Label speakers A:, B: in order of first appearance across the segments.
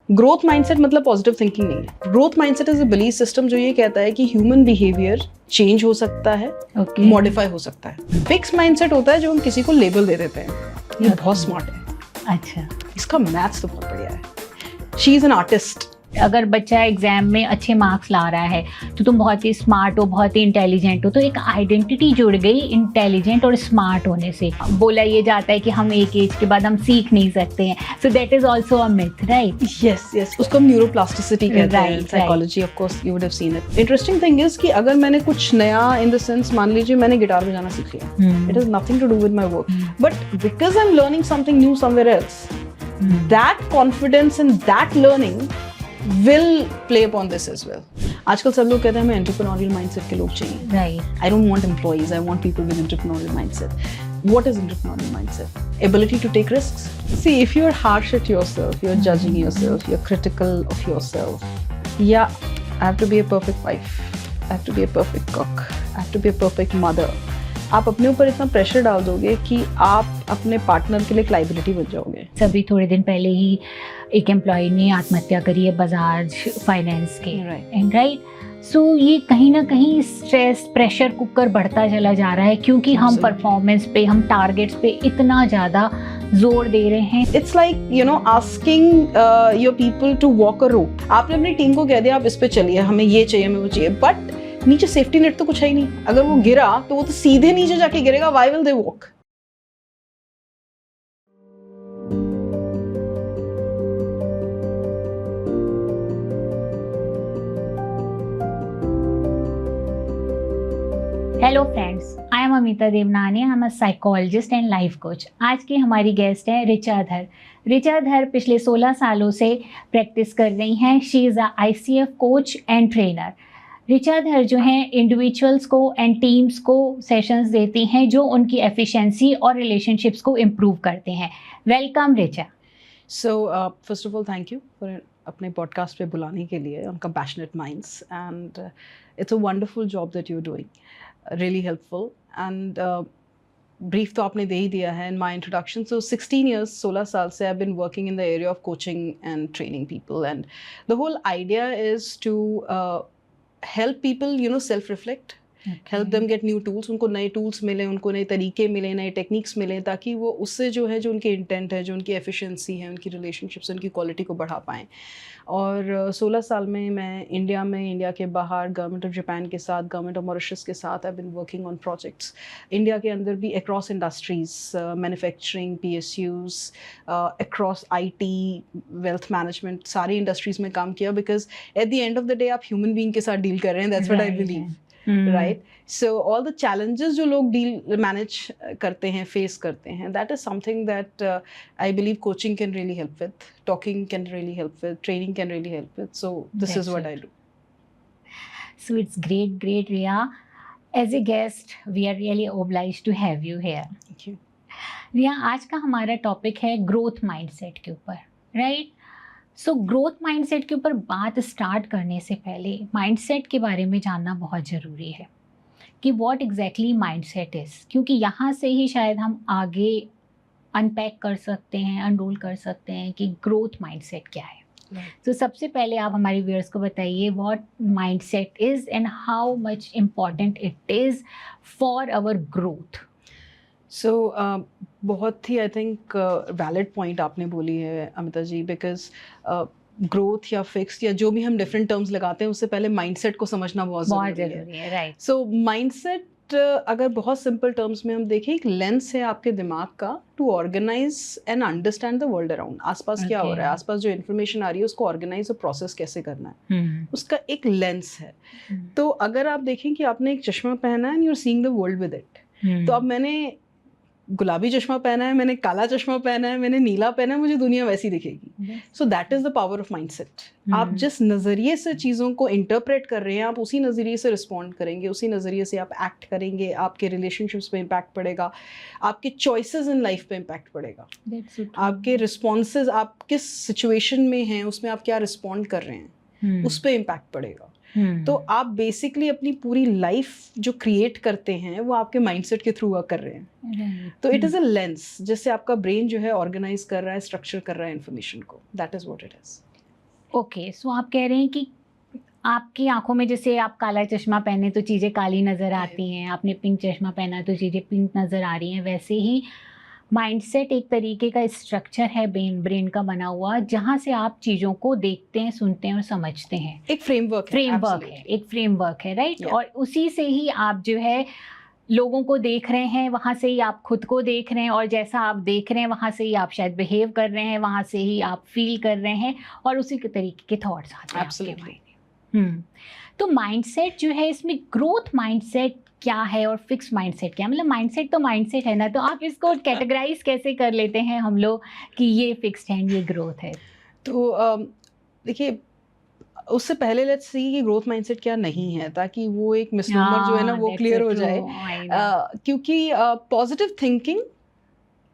A: Growth mindset मतलब positive thinking नहीं है। Growth mindset is a belief system जो ये कहता है कि ह्यूमन बिहेवियर चेंज हो सकता है, मॉडिफाई हो सकता है। फिक्स माइंडसेट होता है जो हम किसी को लेबल दे देते हैं, ये बहुत स्मार्ट है।
B: अच्छा,
A: इसका मैथ्स तो बहुत बढ़िया है। She is an artist.
B: अगर बच्चा एग्जाम में अच्छे मार्क्स ला रहा है तो तुम बहुत ही स्मार्ट हो, बहुत ही इंटेलिजेंट हो, तो एक आइडेंटिटी जुड़ गई इंटेलिजेंट और स्मार्ट होने से। बोला ये जाता है कि हम एक एज के बाद हम सीख नहीं सकते हैं, so that is also a myth, right?
A: Yes yes, उसको हम न्यूरोप्लास्टिसिटी कहते हैं।
B: Right,
A: psychology of course you would have seen it. Interesting thing is कि अगर मैंने कुछ नया, इन द सेंस मान लीजिए मैंने गिटार बजाना सीख लिया, it has nothing to do with my work, but because I am learning something new somewhere else, that confidence and that learning will play upon this as well. आजकल सब लोग कहते हैं हमें entrepreneurial mindset के लोग चाहिए.
B: Right.
A: I don't want employees. I want people with entrepreneurial mindset. What is entrepreneurial mindset? Ability to take risks. See, if you're harsh at yourself, you're judging yourself, you're critical of yourself. Yeah, I have to be a perfect wife. I have to be a perfect cook. I have to be a perfect mother. आप अपने ऊपर इतना pressure डाल दोगे कि आप अपने partner के लिए एक लाइबिलिटी बन जाओगे।
B: अभी थोड़े दिन पहले ही एक एम्प्लॉय ने आत्महत्या करी है बजाज फाइनेंस के, एंड राइट, सो ये कहीं ना कहीं स्ट्रेस, प्रेशर कुकर बढ़ता चला जा रहा है क्योंकि हम परफॉर्मेंस पे, हम टारगेट्स पे इतना ज़्यादा जोर दे रहे हैं।
A: It's like you know asking your people to walk a rope. आपने अपनी टीम को कह दिया आप इस पे चलिए, हमें ये चाहिए, हमें वो चाहिए, बट नीचे सेफ्टी नेट तो कुछ है ही नहीं। अगर वो गिरा तो वो तो सीधे नीचे जाके गिरेगा। Why will they walk?
B: Hello friends, I am Amita Devnani, I am a psychologist and life coach. आज की हमारी गेस्ट है ऋचा धर। ऋचा धर पिछले 16 सालों से प्रैक्टिस कर रही हैं। She is a ICF coach and trainer. Richa धर जो हैं इंडिविजुअल्स को एंड टीम्स को सेशंस देती हैं जो उनकी एफिशिएंसी और रिलेशनशिप्स को इम्प्रूव करते हैं। Welcome Richa.
A: So first of all thank you for अपने पॉडकास्ट पे बुलाने के लिए on compassionate minds, and it's a wonderful job that you are doing, really helpful. And brief तो आपने दे ही दिया है इन माई इंट्रोडक्शन। सो 16 years, 16 साल से I been working in the area of coaching and training people, and the whole idea is to help people, you know, self-reflect, help them get new tools, उनको नए tools मिले, उनको नए तरीके मिले, नए techniques मिले, ताकि वो उससे जो है, जो उनके intent है, जो उनकी efficiency है, उनकी relationships, उनकी quality को बढ़ा पाएँ। और 16 साल में मैं इंडिया में, इंडिया के बाहर गवर्नमेंट ऑफ जापान के साथ, गवर्नमेंट ऑफ मॉरिशस के साथ I been working on projects. India के अंदर भी across industries, manufacturing, PSUs, across IT, wealth management, सारी इंडस्ट्रीज में काम किया, because at the end of the day आप ह्यूमन बीइंग के साथ डील कर रहे हैं। That's what I believe, right? So all the challenges जो लोग डील मैनेज करते हैं, फेस करते हैं, that is something that I believe coaching can really help with, talking can really help with, training can really help with. So this is what I do.
B: So it's great, Riya. As a guest, we are really obliged to have you here.
A: Thank you.
B: रिया, आज का हमारा topic है growth mindset के ऊपर, right? So growth mindset के ऊपर बात start करने से पहले माइंडसेट के बारे में जानना बहुत ज़रूरी है कि व्हाट एग्जैक्टली माइंडसेट इज़, क्योंकि यहाँ से ही शायद हम आगे अनपैक कर सकते हैं, अनरोल कर सकते हैं कि ग्रोथ माइंडसेट क्या है। तो सबसे पहले आप हमारे व्यूअर्स को बताइए what mindset is and how much important it is for our growth.
A: So बहुत ही आई थिंक वैलिड पॉइंट आपने बोली है अमिता जी, बिकॉज ग्रोथ या फिक्स या जो भी हम डिफरेंट टर्म्स लगाते हैं, उससे पहले माइंडसेट को समझना बहुत ज़रूरी है,
B: राइट?
A: सो माइंडसेट अगर बहुत सिंपल टर्म्स में हम देखें, एक लेंस है आपके दिमाग का to organise and understand the world around. आसपास क्या हो रहा है, आसपास जो इन्फॉर्मेशन आ रही है उसको ऑर्गेनाइज और प्रोसेस कैसे करना है, उसका एक लेंस है। तो अगर आप देखें कि आपने एक चश्मा पहना है and you are seeing the world with it, तो अब मैंने गुलाबी चश्मा पहना है, मैंने काला चश्मा पहना है, मैंने नीला पहना है, मुझे दुनिया वैसी दिखेगी। So that is the power of mindset. आप जिस नज़रिए से चीज़ों को इंटरप्रेट कर रहे हैं, आप उसी नज़रिए से रिस्पॉन्ड करेंगे, उसी नज़रिए से आप एक्ट करेंगे। आपके रिलेशनशिप्स पे इम्पैक्ट पड़ेगा, आपके चॉइसेस इन लाइफ पे इम्पैक्ट पड़ेगा, आपके रिस्पॉन्सेज, आप किस सिचुएशन में हैं उसमें आप क्या रिस्पॉन्ड कर रहे हैं, उस पर इम्पैक्ट पड़ेगा। तो आप बेसिकली अपनी पूरी लाइफ जो क्रिएट करते हैं वो आपके माइंडसेट के थ्रू कर रहे हैं। तो इट इज़ अ लेंस जिससे आपका ब्रेन जो है ऑर्गेनाइज कर रहा है, स्ट्रक्चर कर रहा है इन्फॉर्मेशन को। That is what it is.
B: Okay, so आप कह रहे हैं कि आपकी आंखों में जैसे आप काला चश्मा पहने तो चीज़ें काली नज़र आती हैं, आपने पिंक चश्मा पहना तो चीज़ें पिंक नज़र आ रही हैं, वैसे ही माइंडसेट एक तरीके का स्ट्रक्चर है ब्रेन का बना हुआ, जहाँ से आप चीज़ों को देखते हैं, सुनते हैं और समझते हैं।
A: एक फ्रेमवर्क है,
B: एक फ्रेमवर्क है, राइट?
A: Yeah.
B: और उसी से ही आप जो है लोगों को देख रहे हैं, वहाँ से ही आप खुद को देख रहे हैं, और जैसा आप देख रहे हैं वहाँ से ही आप शायद बिहेव कर रहे हैं, वहाँ से ही आप फील कर रहे हैं, और उसी के तरीके के थॉट्स आते हैं आपके माइंड में। तो माइंडसेट जो है, इसमें ग्रोथ माइंडसेट क्या है और फिक्स माइंडसेट क्या है? मतलब माइंडसेट तो माइंडसेट है ना, तो आप इसको कैटेगराइज कैसे कर लेते हैं हम लोग कि ये फिक्स्ड है, ये ग्रोथ है?
A: तो देखिए, उससे पहले लेट्स सी कि ग्रोथ माइंडसेट क्या नहीं है, ताकि वो एक मिसनोमर जो है ना वो क्लियर हो जाए। क्योंकि positive thinking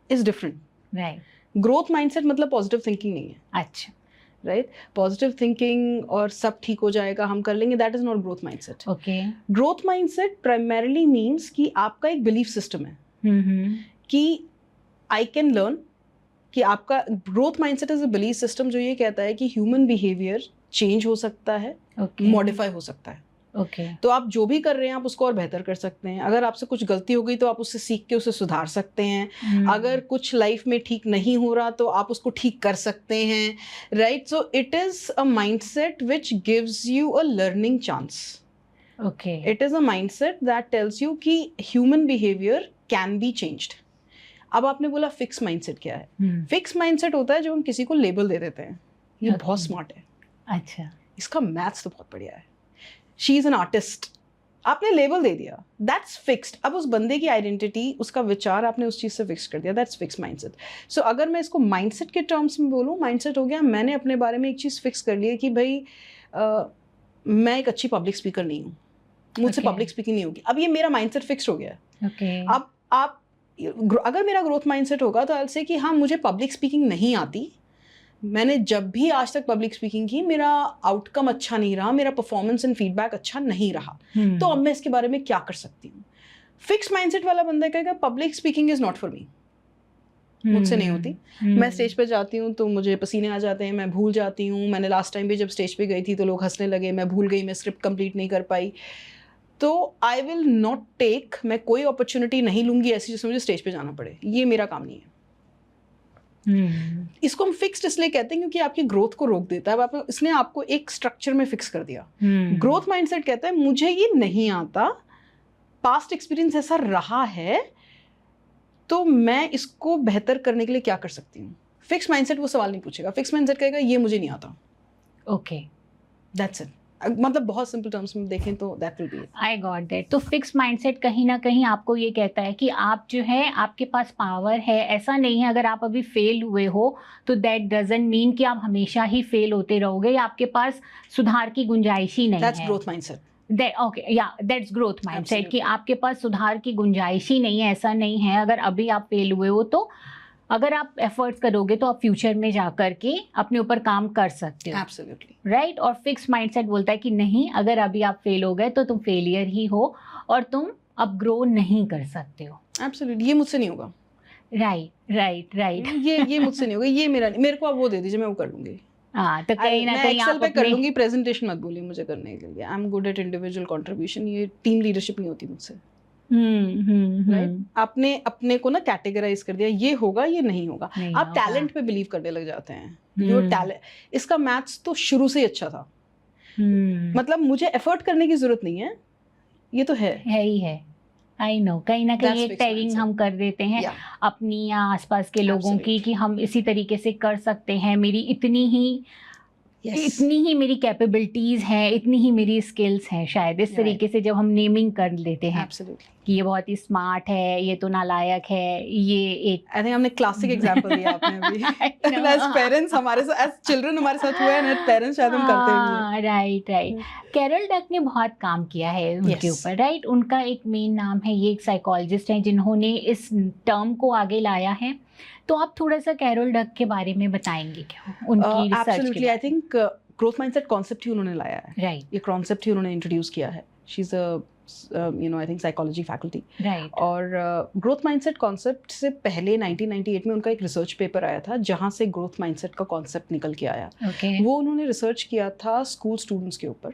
A: is different,
B: right?
A: Growth mindset मतलब पॉजिटिव थिंकिंग नहीं है,
B: अच्छा,
A: राइट? पॉजिटिव थिंकिंग और सब ठीक हो जाएगा, हम कर लेंगे, that is not growth mindset.
B: Okay.
A: Growth mindset primarily means कि आपका एक बिलीफ सिस्टम है कि आई कैन लर्न, कि आपका growth mindset is a belief system जो ये कहता है कि ह्यूमन बिहेवियर चेंज हो सकता है, मॉडिफाई हो सकता है।
B: ओके।
A: तो आप जो भी कर रहे हैं आप उसको और बेहतर कर सकते हैं। अगर आपसे कुछ गलती हो गई तो आप उससे सीख के उसे सुधार सकते हैं। अगर कुछ लाइफ में ठीक नहीं हो रहा तो आप उसको ठीक कर सकते हैं, right? So it is a mindset which gives you a learning chance.
B: Okay.
A: It is a mindset that tells you कि human behaviour can be changed. अब आपने बोला फिक्स माइंडसेट क्या है? फिक्स माइंडसेट होता है जब हम किसी को लेबल दे देते हैं, ये बहुत स्मार्ट है,
B: अच्छा,
A: इसका मैथ्स तो बहुत बढ़िया है, शी इज एन आर्टिस्ट, आपने लेबल दे दिया, दैट्स फिक्स्ड। अब उस बंदे की आइडेंटिटी, उसका विचार आपने उस चीज से फिक्स कर दिया, दैट्स फिक्स माइंडसेट। सो अगर मैं इसको माइंडसेट के टर्म्स में बोलूँ, माइंडसेट हो गया मैंने अपने बारे में एक चीज फिक्स कर ली है कि भाई मैं एक अच्छी पब्लिक स्पीकर नहीं हूँ, मुझसे पब्लिक स्पीकिंग नहीं होगी। अब ये मेरा माइंडसेट फिक्स्ड हो गया है। अब आप अगर मेरा ग्रोथ माइंडसेट होगा तो आई से कि हाँ, मुझे पब्लिक स्पीकिंग नहीं आती, मैंने जब भी आज तक पब्लिक स्पीकिंग की मेरा आउटकम अच्छा नहीं रहा, मेरा परफॉर्मेंस एंड फीडबैक अच्छा नहीं रहा, तो अब मैं इसके बारे में क्या कर सकती हूँ? फिक्स माइंडसेट वाला बंदा कहेगा public speaking is not for me, मुझसे नहीं होती। मैं स्टेज पे जाती हूँ तो मुझे पसीने आ जाते हैं, मैं भूल जाती हूँ। मैंने लास्ट टाइम भी जब स्टेज पे गई थी तो लोग हंसने लगे, मैं भूल गई, मैं स्क्रिप्ट कंप्लीट नहीं कर पाई। तो आई विल नॉट टेक, मैं कोई अपॉर्चुनिटी नहीं लूंगी ऐसी जिसमें मुझे स्टेज पे जाना पड़े, ये मेरा काम नहीं है। इसको हम फिक्स्ड इसलिए कहते हैं क्योंकि आपकी ग्रोथ को रोक देता है। आप इसने आपको एक स्ट्रक्चर में फिक्स कर दिया। ग्रोथ माइंडसेट कहता है मुझे ये नहीं आता, पास्ट एक्सपीरियंस ऐसा रहा है, तो मैं इसको बेहतर करने के लिए क्या कर सकती हूँ। फिक्स माइंडसेट वो सवाल नहीं पूछेगा, फिक्स माइंडसेट कहेगा ये मुझे नहीं आता।
B: Okay,
A: that's it. मतलब बहुत सिंपल टर्म्स में देखें तो that will be it.
B: I got that. तो फिक्स माइंडसेट कहीं ना कहीं आपको ये कहता है कि आप जो है, आपके पास पावर है, ऐसा नहीं है अगर आप अभी फेल हुए हो तो दैट डजंट मीन कि आप हमेशा ही फेल होते रहोगे, या आपके पास सुधार की गुंजाइश ही नहीं है।
A: That's growth mindset.
B: That's growth mindset कि आपके पास सुधार की गुंजाइश ही नहीं है। ऐसा नहीं है अगर अभी आप फेल हुए हो तो अगर आप एफर्ट्स करोगे तो आप फ्यूचर में जाकर के अपने ऊपर काम कर सकते हो।
A: Absolutely
B: right. और फिक्स माइंडसेट बोलता है कि नहीं, अगर अभी आप फेल हो गए तो तुम फेलियर ही हो और तुम अब ग्रो नहीं कर सकते हो।
A: एब्सोल्युटली, ये मुझसे नहीं होगा।
B: राइट।
A: ये मुझसे नहीं होगा, ये मेरे को आप वो दे दीजिए, मैं वो कर लूंगी।
B: हाँ, तो कहीं ना कहीं
A: एक्सेल
B: आप
A: पे कर लूंगी, प्रेजेंटेशन मत बोलिए मुझे करने के लिए। I am good at individual contribution, ये टीम लीडरशिप नहीं होती मुझसे। राइट? आपने अपने को ना कैटेगराइज कर दिया, ये होगा ये नहीं होगा। आप टैलेंट पे बिलीव करने लग जाते हैं। जो टैलेंट, इसका मैथ्स तो शुरू से ही अच्छा था। मतलब मुझे एफर्ट करने की जरूरत नहीं है, ये तो है
B: ही है। आई नो, कहीं ना कहीं एक टैगिंग हम कर देते हैं अपनी या आसपास के लोगों की कि हम इसी तरीके से कर सकते हैं, मेरी इतनी ही मेरी कैपेबिलिटीज हैं, इतनी ही मेरी स्किल्स हैं। शायद इस तरीके से जब हम नेमिंग कर लेते हैं कि ये बहुत ही स्मार्ट है, ये तो नालायक है, ये एक
A: आई थिंक हमने क्लासिक एग्जांपल दिया आपने अभी। एज पेरेंट्स हमारे साथ, एज चिल्ड्रन हमारे साथ हुआ है, एज पेरेंट्स शायद हम करते भी हैं।
B: राइट। कैरल डक ने बहुत काम किया है उनके ऊपर, राइट? उनका एक मेन नाम है, ये एक साइकोलॉजिस्ट हैं जिन्होंने इस टर्म को आगे लाया है। तो आप थोड़ा सा कैरल डक के बारे में बताएंगे क्या, उनकी research?
A: Absolutely, I think growth mindset concept ही उन्होंने लाया है।
B: राइट।
A: ये कॉन्सेप्ट ही उन्होंने इंट्रोड्यूस किया है। She is a I think psychology faculty.
B: Right.
A: और ग्रोथ माइंडसेट कॉन्सेप्ट से पहले 1998 में उनका एक रिसर्च पेपर आया था जहाँ से ग्रोथ माइंडसेट का कॉन्सेप्ट निकल के आया।
B: ओके।
A: वो उन्होंने रिसर्च किया था स्कूल स्टूडेंट्स के ऊपर।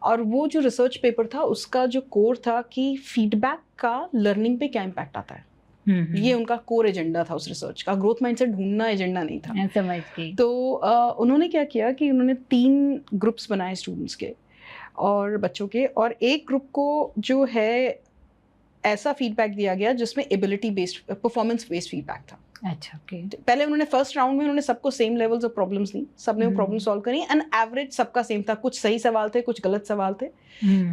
A: और वो जो रिसर्च पेपर था उसका जो कोर था कि फीडबैक का लर्निंग पे क्या इम्पैक्ट आता है। ये उनका कोर एजेंडा था उस रिसर्च का। ग्रोथ माइंडसेट ढूंढना एजेंडा नहीं था।
B: मैं समझ गई।
A: तो उन्होंने क्या किया कि उन्होंने 3 ग्रुप्स बनाए स्टूडेंट्स के और बच्चों के, और एक ग्रुप को जो है ऐसा फीडबैक दिया गया जिसमें ability based, performance based feedback था।
B: अच्छा, ओके।
A: पहले उन्होंने फर्स्ट राउंड में उन्होंने सबको सेम लेवल्स ऑफ प्रॉब्लम्स दी, सबने वो प्रॉब्लम सॉल्व करी एंड एवरेज सबका सेम था। कुछ सही सवाल थे, कुछ गलत सवाल थे।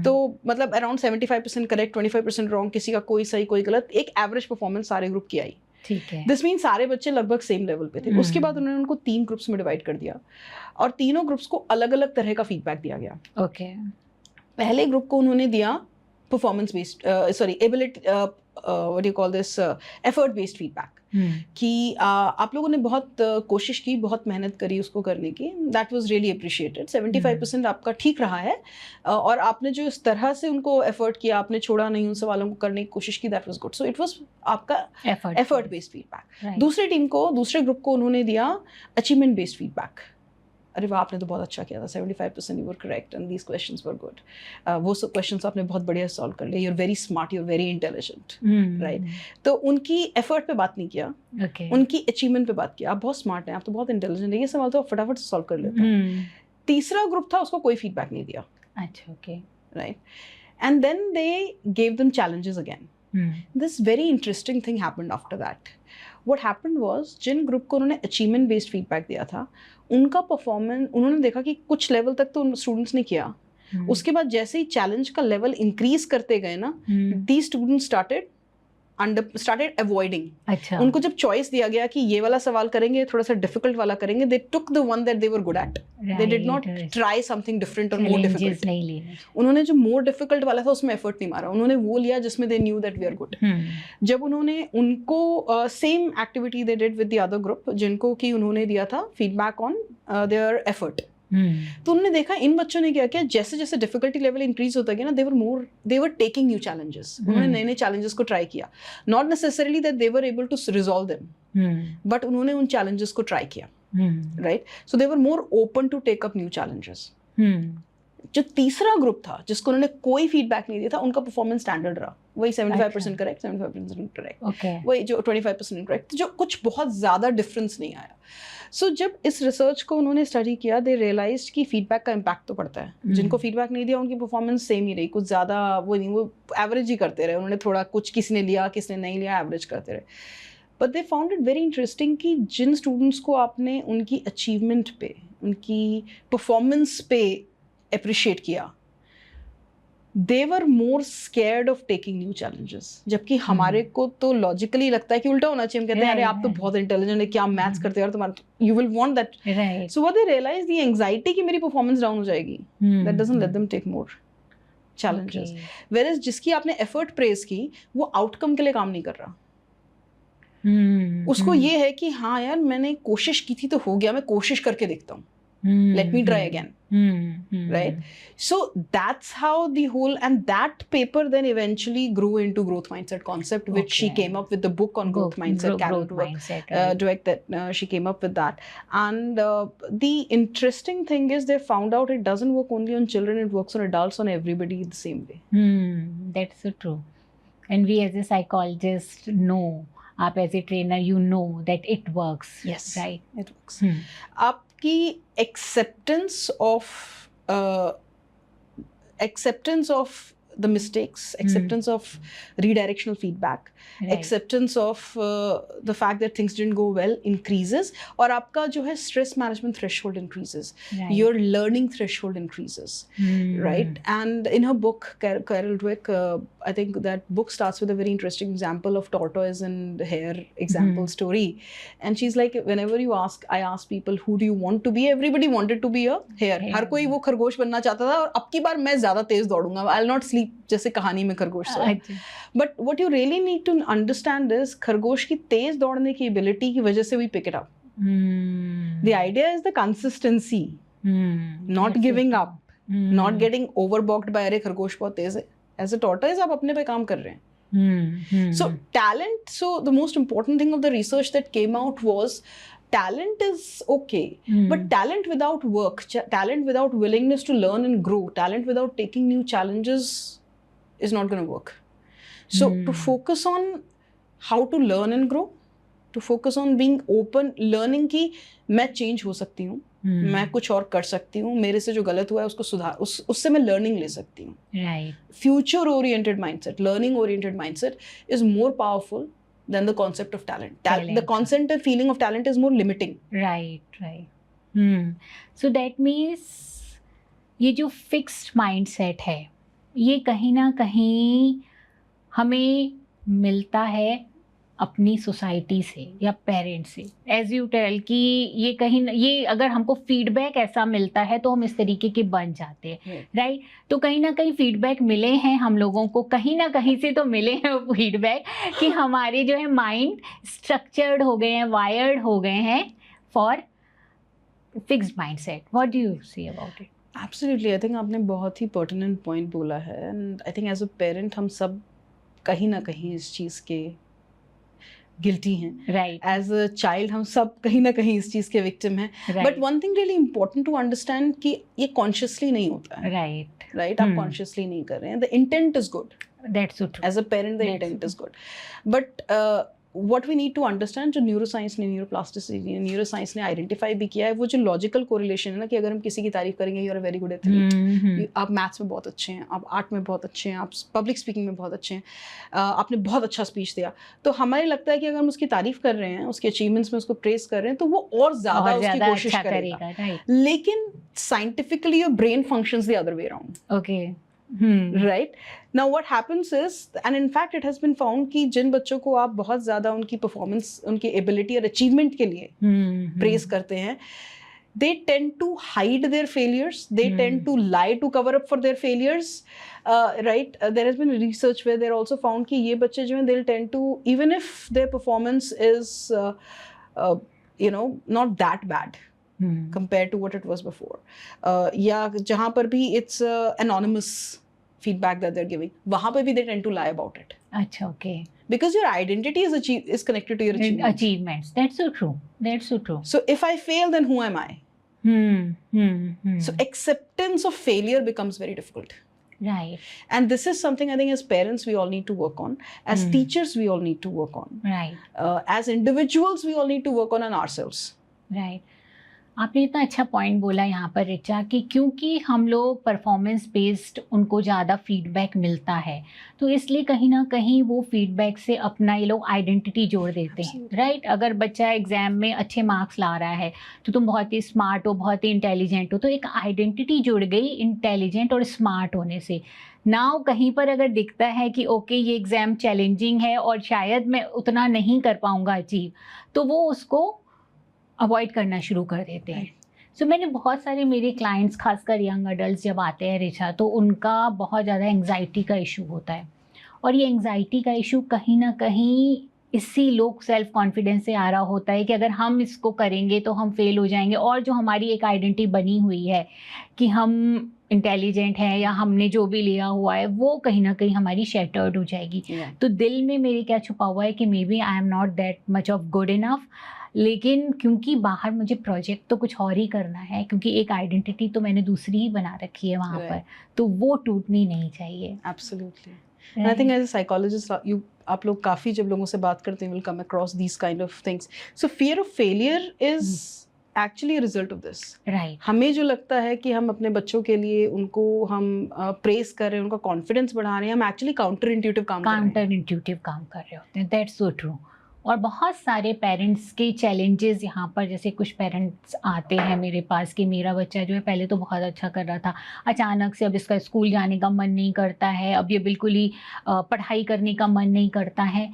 A: तो मतलब अराउंड 75% करेक्ट, 25% रॉन्ग, किसी का कोई सही कोई गलत, एक एवरेज परफॉर्मेंस सारे ग्रुप की आई।
B: ठीक है।
A: दिस मीन सारे बच्चे लगभग सेम लेवल पे थे। उसके बाद उन्होंने उनको 3 ग्रुप्स में डिवाइड कर दिया और तीनों ग्रुप्स को अलग अलग तरह का फीडबैक दिया गया।
B: ओके।
A: पहले ग्रुप को उन्होंने दिया performance based, ability, what you call this, effort based feedback, कि आप लोगों ने बहुत कोशिश की, बहुत मेहनत करी उसको करने की, दैट वाज रियली अप्रिशिएटेड। 75% आपका ठीक रहा है और आपने जो इस तरह से उनको एफर्ट किया, आपने छोड़ा नहीं उन सवालों को करने की कोशिश की, that was good. So it was आपका एफर्ट बेस्ड फीडबैक। दूसरे टीम को, दूसरे ग्रुप को उन्होंने दिया अचीवमेंट बेस्ड फीडबैक। अरे वाह, आपने तो बहुत अच्छा किया था, 75% you were correct and these questions were good. वो सब क्वेश्चंस आपने बहुत बढ़िया सॉल्व कर लिए, you are very smart, you are very intelligent, right. तो उनकी एफर्ट पे बात नहीं किया, उनकी अचीवमेंट पे बात किया। आप बहुत स्मार्ट हैं, आप तो बहुत इंटेलिजेंट हैं, ये सवाल तो आप फटाफट से सॉल्व कर लेते हैं। तीसरा ग्रुप था, उसको कोई फीडबैक नहीं दिया।
B: अच्छा, okay,
A: right. And then they gave them challenges again. This very interesting thing happened after that. What happened was, जिन ग्रुप को उन्होंने अचीवमेंट बेस्ड फीडबैक दिया था, उनका परफॉर्मेंस, उन्होंने देखा कि कुछ लेवल तक तो स्टूडेंट्स ने किया। उसके बाद जैसे ही चैलेंज का लेवल इंक्रीज करते गए ना, दी स्टूडेंट्स started avoiding.
B: अच्छा।
A: उनको जब चॉइस दिया गया कि ये वाला सवाल करेंगे, थोड़ा सा डिफिकल्ट वाला करेंगे, they took the one that they were good at. They did not try something different or more difficult.
B: नहीं लिए।
A: उन्होंने जो more difficult वाला था उसमें एफर्ट नहीं मारा, उन्होंने वो लिया जिसमें they knew that we are good. जब उन्होंने उनको same activity they did with the other group, जिनको कि उन्होंने दिया था feedback on their effort. तो उन्होंने देखा इन बच्चों ने क्या किया, जैसे जैसे डिफिकल्टी लेवल इंक्रीज होता गया ना, they were taking new challenges. उन्होंने नए नए challenges को ट्राई किया, not necessarily that they were able to resolve them, but उन्होंने उन challenges को ट्राई किया, right? So they were more open to take up new challenges. जो तीसरा ग्रुप था जिसको उन्होंने कोई फीडबैक नहीं दिया था, उनका परफॉर्मेंस स्टैंडर्ड रहा, वही 75% करेक्ट, 75% करेक्ट, वही जो 25% करेक्ट, जो कुछ बहुत ज़्यादा डिफरेंस नहीं आया। सो जब इस रिसर्च को उन्होंने स्टडी किया, दे रियलाइज कि फीडबैक का इम्पैक्ट तो पड़ता है। जिनको फीडबैक नहीं दिया उनकी परफॉर्मेंस सेम ही रही, कुछ ज़्यादा वो नहीं, वो एवरेज ही करते रहे। उन्होंने थोड़ा कुछ किसी ने लिया, किसी ने नहीं लिया, एवरेज करते रहे। But they found it very interesting कि जिन स्टूडेंट्स को आपने उनकी अचीवमेंट पे, उनकी परफॉर्मेंस पे अप्रिशिएट किया, they were more scared of taking new challenges. जबकि हमारे को तो लॉजिकली लगता है कि उल्टा होना चाहिए। हम कहते हैं अरे आप तो बहुत इंटेलिजेंट है, क्या मैथ्स करते हो यार तुम्हारा, you will want that. So what they realize, the anxiety कि मेरी परफॉर्मेंस डाउन हो जाएगी, that doesn't let them take more challenges. Whereas जिसकी आपने एफर्ट प्रेज की, वो आउटकम के लिए काम नहीं कर रहा। उसको ये है कि हाँ यार मैंने कोशिश की थी तो हो गया, मैं कोशिश करके देखता हूँ, let me try again. Right? So that's how the whole, and that paper then eventually grew into growth mindset concept, which she came up with the book on growth mindset, Carol Dweck, that she came up with that. And the interesting thing is they found out it doesn't work only on children, it works on adults, on everybody the same way.
B: That's so true. And we as a psychologist know, आप as a trainer, you know that it works.
A: Yes,
B: right?
A: It works. आपकी acceptance of the mistakes, acceptance of redirectional feedback, acceptance of the fact that things didn't go well increases, और आपका जो है stress management threshold increases, your learning threshold increases, right? And in her book, Carol Dweck, I think that book starts with a very interesting example of tortoise and hare example story, and she's like, whenever I ask people who do you want to be, everybody wanted to be a hare. हर कोई वो खरगोश बनना चाहता था, और अब की बार मैं ज़्यादा तेज दौड़ूंगा, I'll not sleep, जैसे कहानी में खरगोश सोए। But what you really need to understand is खरगोश की तेज दौड़ने की ability की वजह से we pick it up. The idea is the consistency, not giving up, not getting overbooked by अरे खरगोश बहुत तेज है, एज अ टॉर्टोइज आप अपने पे काम कर रहे हैं. So talent, so the most important thing of the research that came out was talent is okay, but talent without work, talent without willingness to learn and grow, talent without taking new challenges is not going to work. So to focus on how to learn and grow, to focus on being open, learning कि मैं change हो सकती हूँ, मैं कुछ और कर सकती हूँ, मेरे से जो गलत हुआ है उसको सुधार, उससे मैं learning ले सकती हूँ.
B: Right.
A: Future oriented mindset, learning oriented mindset is more powerful than the concept of talent. The concept and feeling of talent is more limiting.
B: Right. So that means ये जो fixed mindset है, ये कहीं ना कहीं हमें मिलता है अपनी सोसाइटी से या पेरेंट्स से. एज यू टेल कि ये कहीं ये अगर हमको फीडबैक ऐसा मिलता है तो हम इस तरीके के बन जाते हैं, राइट. तो कहीं ना कहीं फीडबैक मिले हैं हम लोगों को, कहीं ना कहीं से तो मिले हैं वो फीडबैक कि हमारे जो है माइंड स्ट्रक्चर्ड हो गए हैं, वायर्ड हो गए हैं for fixed mindset. What do you say about it?
A: Absolutely, I think आपने बहुत ही पर्टिनेंट पॉइंट बोला है. And I think as a parent हम सब कहीं ना कहीं इस चीज़ के गिल्टी हैं.
B: राइट.
A: एज अ चाइल्ड हम सब कहीं ना कहीं इस चीज़ के विक्टिम हैं. But one thing really important to understand कि ये कॉन्शियसली नहीं होता है. राइट. आप कॉन्शियसली नहीं कर रहे हैं. The intent is good.
B: That's so true.
A: As a parent, the intent is good. But what we need to understand, जो न्यूरोसाइंस ने, न्यूरोप्लास्टिसिटी, न्यूरोसाइंस ने आइडेंटिफाई भी किया है, वो जो लॉजिकल कोरिलेशन है ना, कि अगर हम किसी की तारीफ करेंगे, you are a very good athlete, आप मैथ्स में बहुत अच्छे हैं, आप आर्ट में बहुत अच्छे हैं, आप पब्लिक स्पीकिंग में बहुत अच्छे हैं, आपने बहुत अच्छा स्पीच दिया, तो हमें लगता है कि अगर हम उसकी तारीफ कर रहे हैं, उसके अचीवमेंट्स में उसको प्रेस कर रहे हैं, तो वो और ज़्यादा उसकी कोशिश करेगा. लेकिन scientifically your brain functions the other way around.
B: Okay.
A: Right. Now what happens is, and in fact it has been found कि जिन बच्चों को आप बहुत ज़्यादा उनकी परफॉर्मेंस, उनकी एबिलिटी और अचीवमेंट के लिए प्रेस करते हैं, they tend to hide their failures, they tend to lie to cover up for their failures. Right. There has been research where they're also found कि ये बच्चे जो हैं, they'll tend to, even if their performance is not that bad compared to what it was before, या जहाँ पर भी it's anonymous feedback that they're giving, वहाँ पे भी they tend to lie about it.
B: अच्छा, okay.
A: Because your identity is connected to your
B: achievements. That's so true.
A: So if I fail, then who am I? So acceptance of failure becomes very difficult.
B: Right.
A: And this is something I think as parents we all need to work on. As teachers we all need to work on.
B: Right.
A: As individuals we all need to work on ourselves.
B: Right. आपने इतना अच्छा point बोला यहाँ पर रिचा कि क्योंकि हम लोग परफॉर्मेंस बेस्ड उनको ज़्यादा फीडबैक मिलता है, तो इसलिए कहीं ना कहीं वो फीडबैक से अपना ये लोग आइडेंटिटी जोड़ देते हैं. राइट. अगर बच्चा एग्जाम में अच्छे मार्क्स ला रहा है तो तुम बहुत ही स्मार्ट हो, बहुत ही इंटेलिजेंट हो, तो एक आइडेंटिटी जुड़ गई इंटेलिजेंट और स्मार्ट होने से. नाउ कहीं पर अगर दिखता है कि ओके ये एग्ज़ाम चैलेंजिंग है और शायद मैं उतना नहीं कर पाऊँगा अचीव, तो वो उसको अवॉइड करना शुरू कर देते हैं. सो मैंने बहुत सारे मेरे क्लाइंट्स, खासकर यंग अडल्ट जब आते हैं रिचा, तो उनका बहुत ज़्यादा एंग्जाइटी का इशू होता है. और ये एंग्जाइटी का इशू कहीं ना कहीं इसी लोग सेल्फ कॉन्फिडेंस से आ रहा होता है कि अगर हम इसको करेंगे तो हम फेल हो जाएंगे, और जो हमारी एक आइडेंटिटी बनी हुई है कि हम इंटेलिजेंट हैं या हमने जो भी लिया हुआ है वो कहीं ना कहीं हमारी शैटर्ड हो जाएगी. तो दिल में मेरे क्या छुपा हुआ है कि maybe I am not that much of good enough, लेकिन क्योंकि बाहर मुझे प्रोजेक्ट तो कुछ और ही करना है, क्योंकि एक आइडेंटिटी तो मैंने दूसरी ही बना रखी है वहाँ पर, तो वो टूटनी नहीं चाहिए.
A: Absolutely. And I think as a psychologist, आप लोग काफ़ी जब लोगों से बात करते हैं, will come across these kind of things. So fear of failure is actually a result of this.
B: Right.
A: हमें जो लगता है कि हम अपने बच्चों के लिए उनको हम प्रेस कर रहे हैं, उनका कॉन्फिडेंस बढ़ा रहे हैं, हम एक्चुअली काउंटर इंट्यूटिव काम कर रहे होते हैं.
B: That's so true. और बहुत सारे पेरेंट्स के चैलेंजेस यहाँ पर, जैसे कुछ पेरेंट्स आते हैं मेरे पास कि मेरा बच्चा जो है पहले तो बहुत अच्छा कर रहा था, अचानक से अब इसका स्कूल जाने का मन नहीं करता है, अब ये बिल्कुल ही पढ़ाई करने का मन नहीं करता है.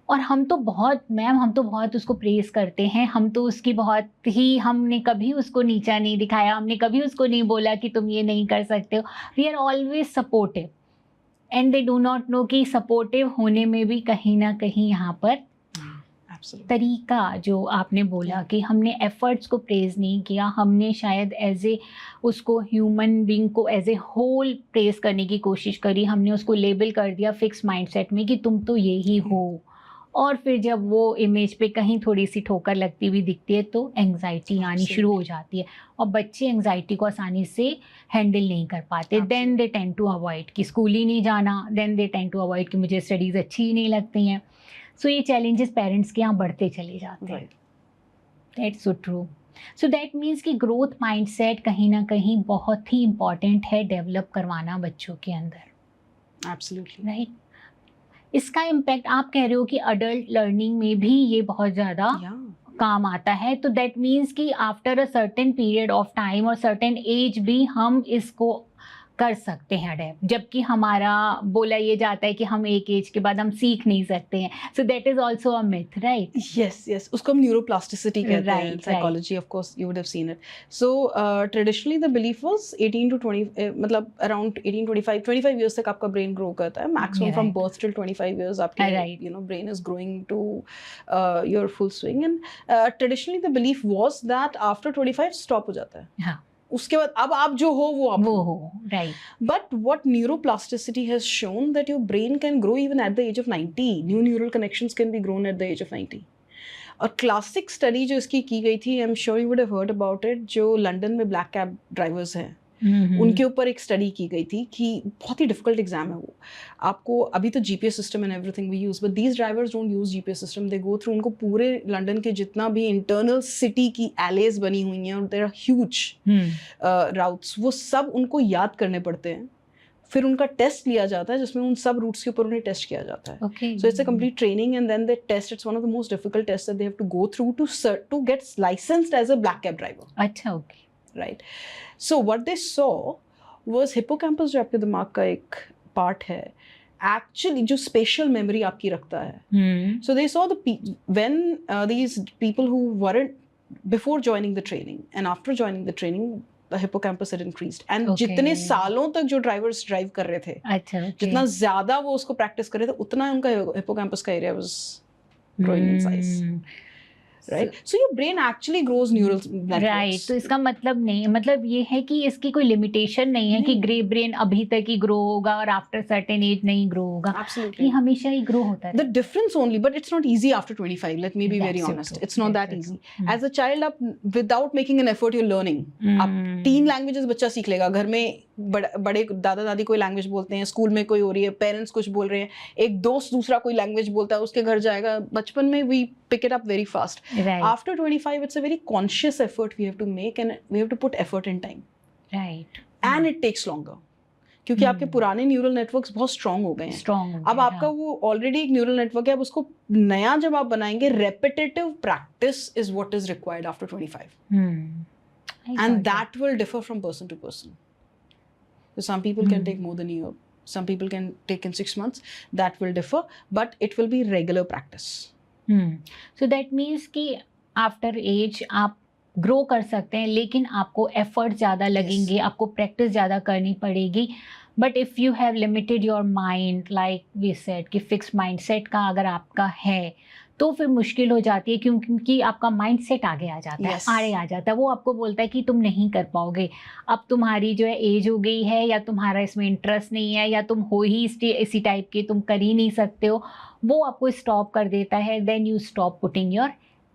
B: और हम तो बहुत उसको प्रेस करते हैं, हम तो उसकी बहुत ही, हमने कभी उसको नीचा नहीं दिखाया, हमने कभी उसको नहीं बोला कि तुम ये नहीं कर सकते हो. We are always supportive and they do not know कि सपोर्टिव होने में भी कहीं ना कहीं यहाँ पर तरीका जो आपने बोला कि हमने एफर्ट्स को प्रेज नहीं किया, हमने शायद एज ए उसको ह्यूमन बीइंग को एज ए होल प्रेज करने की कोशिश करी, हमने उसको लेबल कर दिया फिक्स माइंडसेट में कि तुम तो यही हो, और फिर जब वो इमेज पे कहीं थोड़ी सी ठोकर लगती हुई दिखती है तो एंग्जाइटी आनी शुरू हो जाती है, और बच्चे एंग्जाइटी को आसानी से हैंडल नहीं कर पाते। Then they tend to avoid कि स्कूल ही नहीं जाना, then they tend to avoid कि मुझे स्टडीज़ अच्छी ही नहीं लगती हैं। सो ये चैलेंजेस पेरेंट्स के यहाँ बढ़ते चले जाते हैं। That's so true. So that means कि ग्रोथ माइंडसेट कहीं ना कहीं बहुत ही इम्पॉर्टेंट है डेवलप करवाना बच्चों के अंदर।
A: Absolutely
B: right. इसका इम्पैक्ट आप कह रहे हो कि अडल्ट लर्निंग में भी ये बहुत ज़्यादा काम आता है, तो दैट मीन्स कि after a certain period of time और सर्टेन एज भी हम इसको कर सकते हैं अडेप्ट, जबकि हमारा बोला ये जाता है कि हम एक एज के बाद हम सीख नहीं सकते हैं। So that is also a myth, right?
A: Yes, उसको हम न्यूरोप्लास्टिसिटी कहते हैं, psychology, of course you would have seen it. So traditionally the belief was 18 to 20 मतलब अराउंड 25 इयर्स तक आपका ब्रेन ग्रो करता है, maximum from birth till 25 years आपके you know brain is growing to your full swing, and traditionally the belief was that after 25 stop हो जाता है।
B: हाँ,
A: उसके बाद अब आप जो हो वो आप
B: हो, right.
A: But what neuroplasticity has shown that your brain can grow even at the age of 90. New neural connections can be grown at the age of 90. और क्लासिक स्टडी जो इसकी की गई थी, I am sure you would have heard about it, जो London में black cab drivers हैं उनके ऊपर एक स्टडी की गई थी कि बहुत ही डिफिकल्ट एग्जाम है वो। आपको अभी तो GPS system and everything we use, but these drivers don't use GPS system, they go through, उनको पूरे लंदन के जितना भी इंटरनल सिटी की एलेज बनी हुई हैं और देयर आर ह्यूज राउट्स, वो सब उनको याद करने पड़ते हैं। फिर उनका टेस्ट लिया जाता है जिसमें उन सब रूट्स के ऊपर उन्हें टेस्ट किया जाता है। So it's a complete training and then they test, it's one of the most difficult test that they have to go through to get licensed as a black cab driver.
B: अच्छा, okay,
A: right. So what they saw was hippocampus, जो आपके दिमाग का एक part है actually जो special memory आपकी रखता है। So they saw when these people who weren't before joining the training and after joining the training, the hippocampus had increased, and जितने सालों तक जो ड्राइवर्स ड्राइव कर रहे थे, जितना ज्यादा वो उसको प्रैक्टिस कर रहे थे, उतना उनका हिपोकैम्पस का area was growing in size, right? So your brain actually grows neural networks,
B: right. तो इसका मतलब नहीं, मतलब ये है कि इसकी कोई लिमिटेशन नहीं है कि ग्रे ब्रेन अभी तक ही ग्रो होगा और आफ्टर सर्टेन एज नहीं ग्रो होगा।
A: एब्सोल्युटली,
B: ये हमेशा ही ग्रो होता है।
A: The difference only, but it's not easy after 25. Let me be very honest. It's not that easy. As a child, आप without making an effort, you're learning. आप 3 languages बच्चा सीख लेगा। घर में बड़े दादा दादी कोई लैंग्वेज बोलते हैं, स्कूल में कोई हो रही है, पेरेंट्स कुछ बोल रहे हैं, एक दोस्त दूसरा कोई लैंग्वेज बोलता है, उसके घर जाएगा। बचपन में we pick it up very fast. After 25, it's a very conscious effort we have to make, and we have to put effort in time.
B: Right.
A: And it takes longer. क्योंकि आपके पुराने न्यूरल नेटवर्क्स बहुत strong हो गए हैं। अब आपका वो ऑलरेडी एक न्यूरल नेटवर्क है, अब उसको नया जब आप बनाएंगे, repetitive practice is what is required after 25, and that will differ from person to person. So some people can take more than a year, some people can take in 6 months, that will differ, but it will be regular practice.
B: So that means कि after age आप grow कर सकते हैं, लेकिन आपको effort ज़्यादा लगेंगे, आपको प्रैक्टिस ज़्यादा करनी पड़ेगी। But if you have limited your mind, like we said कि फिक्स माइंडसेट का अगर आपका है तो फिर मुश्किल हो जाती है, क्योंकि आपका माइंडसेट आगे आ जाता है, आगे आ जाता है। वो आपको बोलता है कि तुम नहीं कर पाओगे, अब तुम्हारी जो है एज हो गई है, या तुम्हारा इसमें इंटरेस्ट नहीं है, या तुम हो ही इसी टाइप के, तुम कर ही नहीं सकते हो। वो आपको स्टॉप कर देता है। Then you stop putting your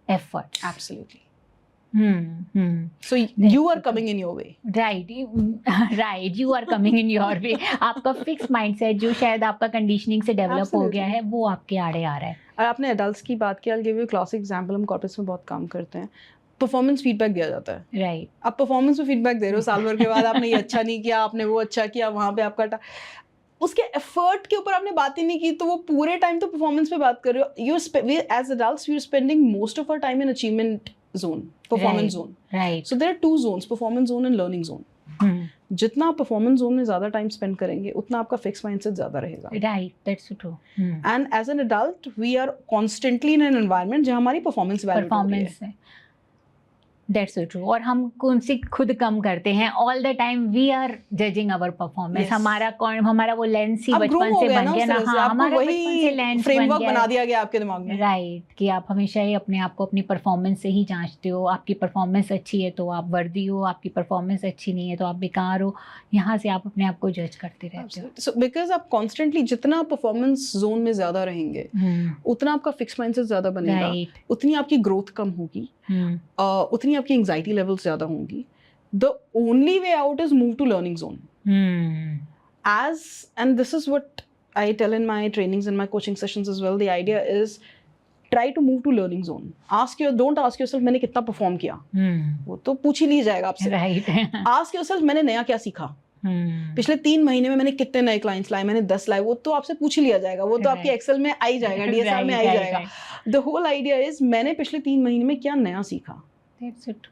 B: efforts.
A: Absolutely. So you are coming in your way.
B: Right, you are coming in your way. आपका फिक्स माइंडसेट जो शायद आपका कंडीशनिंग से डेवलप हो गया है, वो आपके आड़े आ रहा है।
A: और आपने एडल्ट्स की बात की, I'll give you a classic example, हम कॉर्पोरेट्स में बहुत काम करते हैं, परफॉर्मेंस फीडबैक दिया जाता है।
B: राइट।
A: आप परफॉर्मेंस में फीडबैक दे रहे हो, साल भर के बाद आपने ये अच्छा नहीं किया, आपने वो अच्छा किया, वहाँ पे आपका उसके एफर्ट के ऊपर आपने बात ही नहीं की, तो वो पूरे टाइम तो परफॉर्मेंस पे बात कर रहे हो। As adults we are spending most of our time in achievement zone, performance zone.
B: Right.
A: So there are 2 zones, performance zone and learning zone. जितना आप परफॉर्मेंस जोन में ज्यादा टाइम स्पेंड करेंगे, उतना आपका फिक्स माइंडसेट ज्यादा रहेगा।
B: Right, that's true.
A: And as an adult we are constantly in an environment जहां हमारी परफॉर्मेंस वैल्यूड हो रही है।
B: That's so true. और हम कौन सी खुद कम करते हैं all the time, we are judging our performance.
A: Yes.
B: हमारा वो लेंस ही
A: आप ग्रूम
B: बचपन
A: हो
B: से
A: गया
B: बन
A: ना
B: गया
A: उस
B: ना।
A: तरह से,
B: हाँ,
A: आपको
B: हमारा बचपन से
A: वही
B: लेंस बन
A: फ्रेमवर्क
B: गया
A: बना
B: है।
A: दिया गया आपके दिमाग में।
B: राइट, कि आप हमेशा ही अपने आप को अपनी परफॉर्मेंस से ही जांचते हो। आपकी परफॉर्मेंस अच्छी है तो आप वर्दी हो, आपकी परफॉर्मेंस अच्छी नहीं है तो आप बेकार हो। यहाँ से आप अपने आप को जज करते रहते हो।
A: सो बिकॉज आप कॉन्स्टेंटली जितना परफॉर्मेंस जोन में ज्यादा रहेंगे उतना आपका फिक्स माइंडसेट ज्यादा बनेगा,
B: राइट।
A: उतनी आपकी ग्रोथ कम होगी, उतनी आपकी एंजाइटी लेवल्स ज्यादा होंगी। The only way out is move to learning zone. As and this is what I tell in my trainings and my coaching sessions as well, the idea is try to move to learning zone. Don't ask yourself मैंने कितना perform किया, वो तो पूछ ही लिया जाएगा आपसे।
B: Right.
A: Ask yourself मैंने नया क्या सीखा, पिछले 3 महीने में मैंने कितने नए क्लाइंट्स लाए, मैंने 10 लाए, वो तो आपसे पूछ ही लिया जाएगा, वो तो आपके एक्सेल में आ ही जाएगा, डीएसआर में आ ही जाएगा। द होल आइडिया इज मैंने पिछले 3 महीने में क्या नया सीखा।
B: That's it.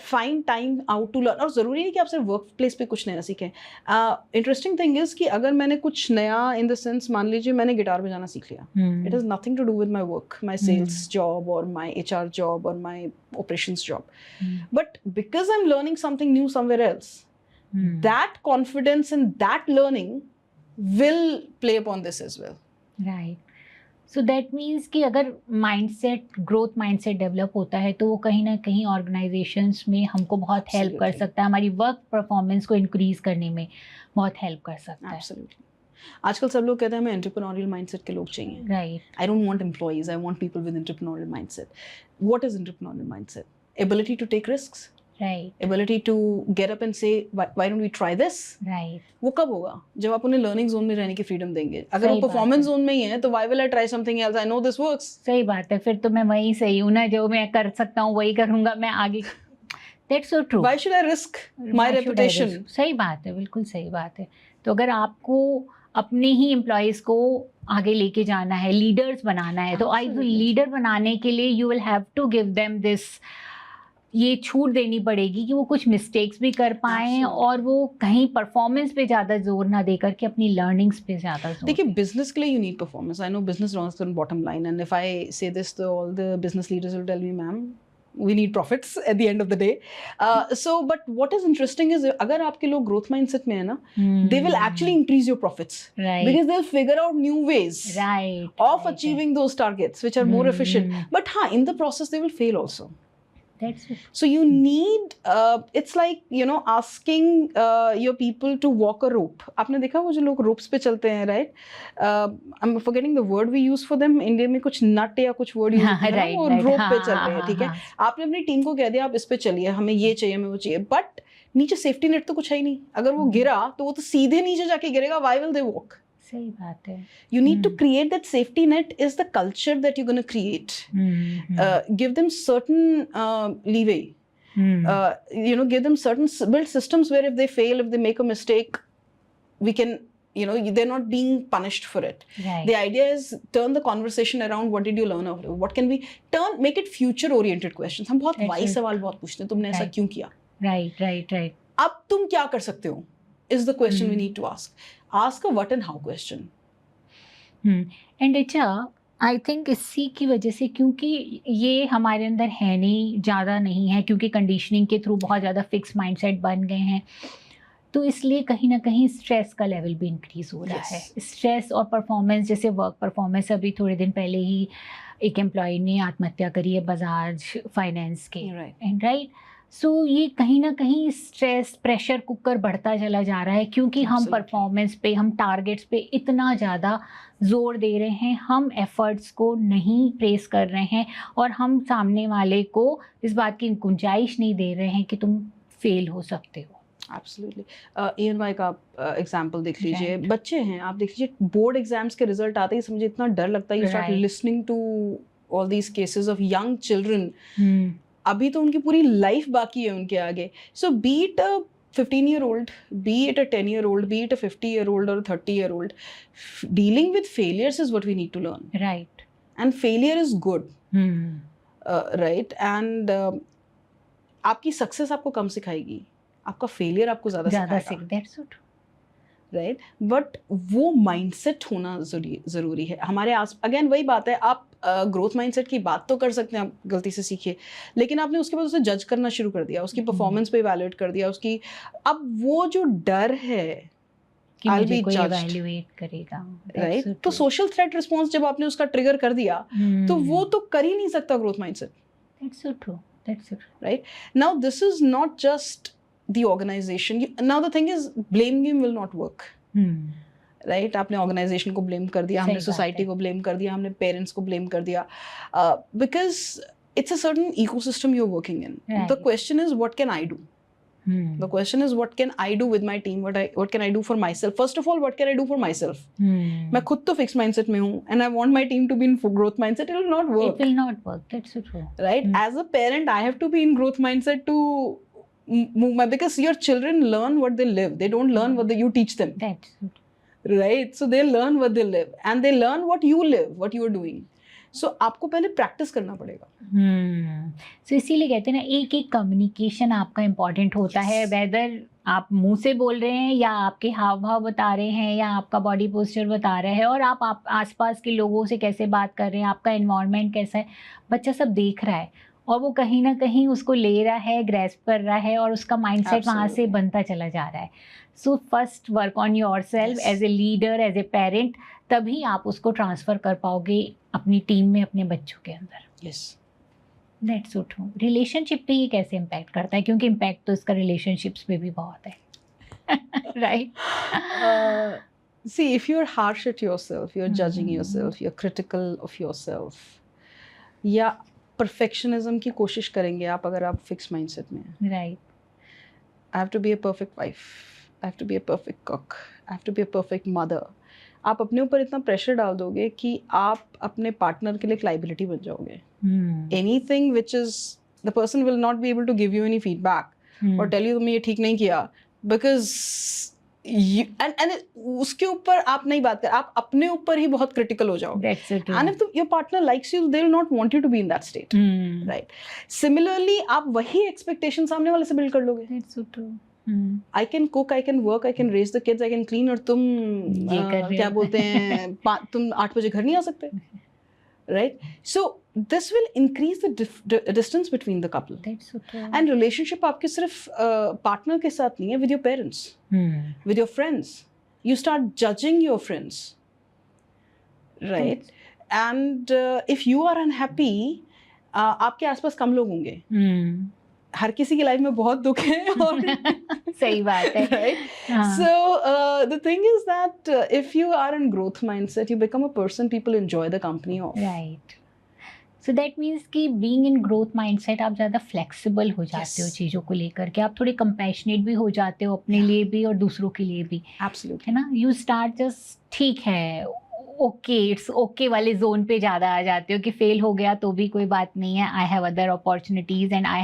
A: Find time out to learn. और ज़रूरी नहीं कि आप सिर्फ वर्क प्लेस पे कुछ नया सीखें। इंटरेस्टिंग थिंग इज़ कि अगर मैंने कुछ नया इन द सेंस, मान लीजिए मैंने गिटार बजाना सीख लिया, it is nothing to do with my work, my sales job और माई HR जॉब और my operations job, but because I am learning something new somewhere else, that confidence in that learning will play upon this as well.
B: Right. So that means कि अगर mindset, growth mindset develop होता है तो वो कहीं ना कहीं organisations में हमको बहुत हेल्प कर सकता है, हमारी वर्क परफॉर्मेंस को इंक्रीज करने में बहुत हेल्प कर सकता है।
A: Absolutely. आजकल सब लोग कहते हैं हमें एंटरप्रेन्योरियल माइंडसेट के लोग चाहिए।
B: Right.
A: I don't want employees, I want people with entrepreneurial mindset. What is entrepreneurial mindset? Ability to take risks.
B: Right.
A: Ability to get up and say, why don't we try this?
B: Right.
A: वो कब होगा? जब आप उन्हें learning zone में रहने की freedom देंगे। अगर वो परफॉर्मेंस जोन में ही है तो why will I try something else? I know this works.
B: सही बात है, फिर तो मैं वही सही हूँ ना, जो मैं कर सकता हूँ वही करूँगा मैं आगे। That's so true.
A: Why should I risk my reputation?
B: सही बात है, बिल्कुल सही बात है। तो अगर आपको अपने ही एम्प्लॉयज़ को आगे लेके जाना है, लीडर्स बनाना है, तो आई लीडर बनाने के लिए you will have to give them this, ये छूट देनी पड़ेगी कि वो कुछ मिस्टेक्स भी कर पाएं और वो कहीं परफॉर्मेंस पे ज़्यादा जोर ना देकर के अपनी लर्निंग्स पे ज़्यादा जोर।
A: देखिए, बिजनेस के लिए you need performance. I know business runs on bottom line, and if I say this तो all the business leaders will tell me, ma'am we need profits at the end of the day. So but what is interesting is अगर आपके लोग growth mindset में है ना, they will actually increase your profits,
B: right,
A: because they'll figure out new ways,
B: right,
A: of achieving those targets which are more efficient. But in the process they will fail also.
B: That's it.
A: So you need it's like, you know, asking your people to walk a rope. आपने देखा वो जो लोग ropes पे चलते हैं, right? I'm forgetting the word we use for them. India में कुछ nut या कुछ word use होता है ना, वो rope पे चल रहे हैं, ठीक है? आपने अपनी टीम को कह दिया आप इस पे चलिए, हमें ये चाहिए, हमें वो चाहिए, but नीचे सेफ्टी नेट तो कुछ है ही नहीं। अगर वो गिरा तो वो तो सीधे नीचे जाके गिरेगा। Why will they walk?
B: सही बात है।
A: You need to create that safety net. Is the culture that you're going to create. Give them certain leeway. You know, give them certain build systems where if they fail, if they make a mistake, we can, you know, they're not being punished for it.
B: Right.
A: The idea is turn the conversation around. What did you learn out of it? What can we make it future oriented questions. हम बहुत wise सवाल बहुत पूछते हैं, तुमने ऐसा क्यों किया?
B: Right, right, right.
A: अब तुम क्या कर सकते हो? Is the question we need to ask. Ask a what and how question.
B: And अच्छा, आई थिंक इसी की वजह से, क्योंकि ये हमारे अंदर है नहीं, ज़्यादा नहीं है, क्योंकि कंडीशनिंग के थ्रू बहुत ज़्यादा फिक्स माइंडसेट बन गए हैं, तो इसलिए कहीं ना कहीं स्ट्रेस का लेवल भी इंक्रीज हो रहा है। स्ट्रेस और परफॉर्मेंस, जैसे वर्क परफॉर्मेंस, अभी थोड़े दिन पहले ही एक एम्प्लॉय ने आत्महत्या करी है बजाज फाइनेंस के, एंड राइट। सो ये कहीं ना कहीं स्ट्रेस, प्रेशर कुकर बढ़ता चला जा रहा है, क्योंकि हम परफॉर्मेंस पे, हम टारगेट्स पे इतना ज़्यादा जोर दे रहे हैं, हम एफर्ट्स को नहीं प्रेस कर रहे हैं और हम सामने वाले को इस बात की गुंजाइश नहीं दे रहे हैं कि तुम फेल हो सकते हो।
A: Absolutely. EY का एग्जाम्पल देख लीजिए, बच्चे हैं, आप देख लीजिए बोर्ड एग्जाम्स के रिजल्ट आते ही समझे इतना डर लगता है। You start listening to all these cases of young children. अभी तो उनकी पूरी लाइफ बाकी है उनके आगे। So be it a 15-year-old, be it a 10-year-old, be it a 50-year-old or a 30-year-old, dealing with failures is what we need to learn.
B: Right.
A: And failure is good. Right. And आपकी success आपको कम सिखाएगी, आपका failure आपको ज़्यादा सिखाएगा। Right, but वो mindset होना ज़रूरी है हमारे आस। अगेन वही बात है, आप ग्रोथ माइंडसेट की बात तो कर सकते हैं, आप गलती से सीखिए, लेकिन आपने उसके बाद उसे जज करना शुरू कर दिया, उसकी परफॉर्मेंस पे इवैल्यूएट कर दिया, उसकी अब वो जो डर है
B: कि
A: I'll
B: मुझे
A: be
B: कोई
A: judged,
B: इवैल्यूएट करेगा,
A: राइट? तो सोशल थ्रेट रिस्पॉन्स जब आपने उसका ट्रिगर कर दिया तो वो तो कर ही नहीं सकता growth mindset,
B: that's so true, that's so true,
A: right? Now this is not just the organization. Now the thing is blame game will not work, right? आपने ऑर्गेनाइजेशन को ब्लेम कर दिया, हमने सोसाइटी को ब्लेम कर दिया, हमने पेरेंट्स को ब्लेम कर दिया, because it's a certain ecosystem you're working in.
B: Right.
A: The question is what can I do? The question is what can I do with my team? What can I do for myself? First of all, what can I do for myself? मैं खुद तो fixed mindset में हूँ and I want my team to be in growth mindset. It will not work.
B: It will not work. That's so true.
A: Right? As a parent, I have to be in growth mindset to move my, because your children learn what they live. They don't learn what you teach them.
B: That's so true.
A: Right? So they learn what they live and they learn what you live, what you are doing. So आपको पहले practice करना पड़ेगा.
B: So इसीलिए कहते हैं ना, एक एक कम्युनिकेशन आपका इम्पॉर्टेंट होता है, वेदर आप मुंह से बोल रहे हैं या आपके हाव भाव बता रहे हैं या आपका बॉडी पोस्चर बता रहा है, और आप आसपास के लोगों से कैसे बात कर रहे हैं, आपका एनवायरनमेंट कैसा है, बच्चा सब देख रहा है और वो कहीं ना कहीं उसको ले रहा है, ग्रैस्प कर रहा है और उसका माइंडसेट वहाँ से बनता चला जा रहा है. So first work on yourself as a leader, as a parent, तभी आप उसको ट्रांसफ़र कर पाओगे अपनी टीम में, अपने बच्चों के अंदर.
A: Yes,
B: that's so true. Relationship पे ये कैसे इम्पैक्ट करता है, क्योंकि इम्पैक्ट तो इसका रिलेशनशिप्स पे भी बहुत है. Right?
A: See, if you're harsh at yourself, you're judging yourself, you're critical of yourself, या perfectionism की कोशिश करेंगे आप अगर आप fixed mindset में हैं.
B: Right.
A: I have to be a perfect wife, I have to be a perfect cook, I have to be a perfect mother. आप अपने ऊपर इतना प्रेशर डाल दोगे कि आप अपने पार्टनर के लिए एक लाइबिलिटी बन जाओगे. Anything which is, the person will not be able to give you any feedback और tell you तुमने ये ठीक नहीं किया, because you, and उसके ऊपर आप नहीं बात कर, आप अपने ऊपर ही बहुत critical हो जाओगे.
B: That's so true.
A: And if your partner likes you, they will not want you to be in that state. Right? Similarly, आप वही expectation सामने वाले से build कर लोगे.
B: That's so true.
A: I can cook, I can work, I can raise the kids, I can clean, और तुम क्या बोलते हैं, तुम 8 बजे घर नहीं आ सकते. Right? So this will increase the distance between the couple.
B: That's so true.
A: And relationship आपके सिर्फ partner के साथ नहीं है, with your parents, with your friends. You start judging your friends. Right? And if you are unhappy, आपके आसपास कम लोग होंगे. हर किसी की लाइफ में बहुत दुख है और
B: सही बात है.
A: Right? So the thing is that if you are in growth mindset, you become a person people enjoy the company of.
B: Right. So that means कि being in growth mindset आप ज़्यादा flexible हो जाते हो चीज़ों को लेकर के, आप थोड़े compassionate भी हो जाते हो अपने लिए भी और दूसरों के लिए भी.
A: Absolutely.
B: है ना? You start just ठीक है, ओके, इट्स ओके वाले जोन पे ज़्यादा आ जाते हो कि फेल हो गया तो भी कोई बात नहीं है, I have other opportunities and I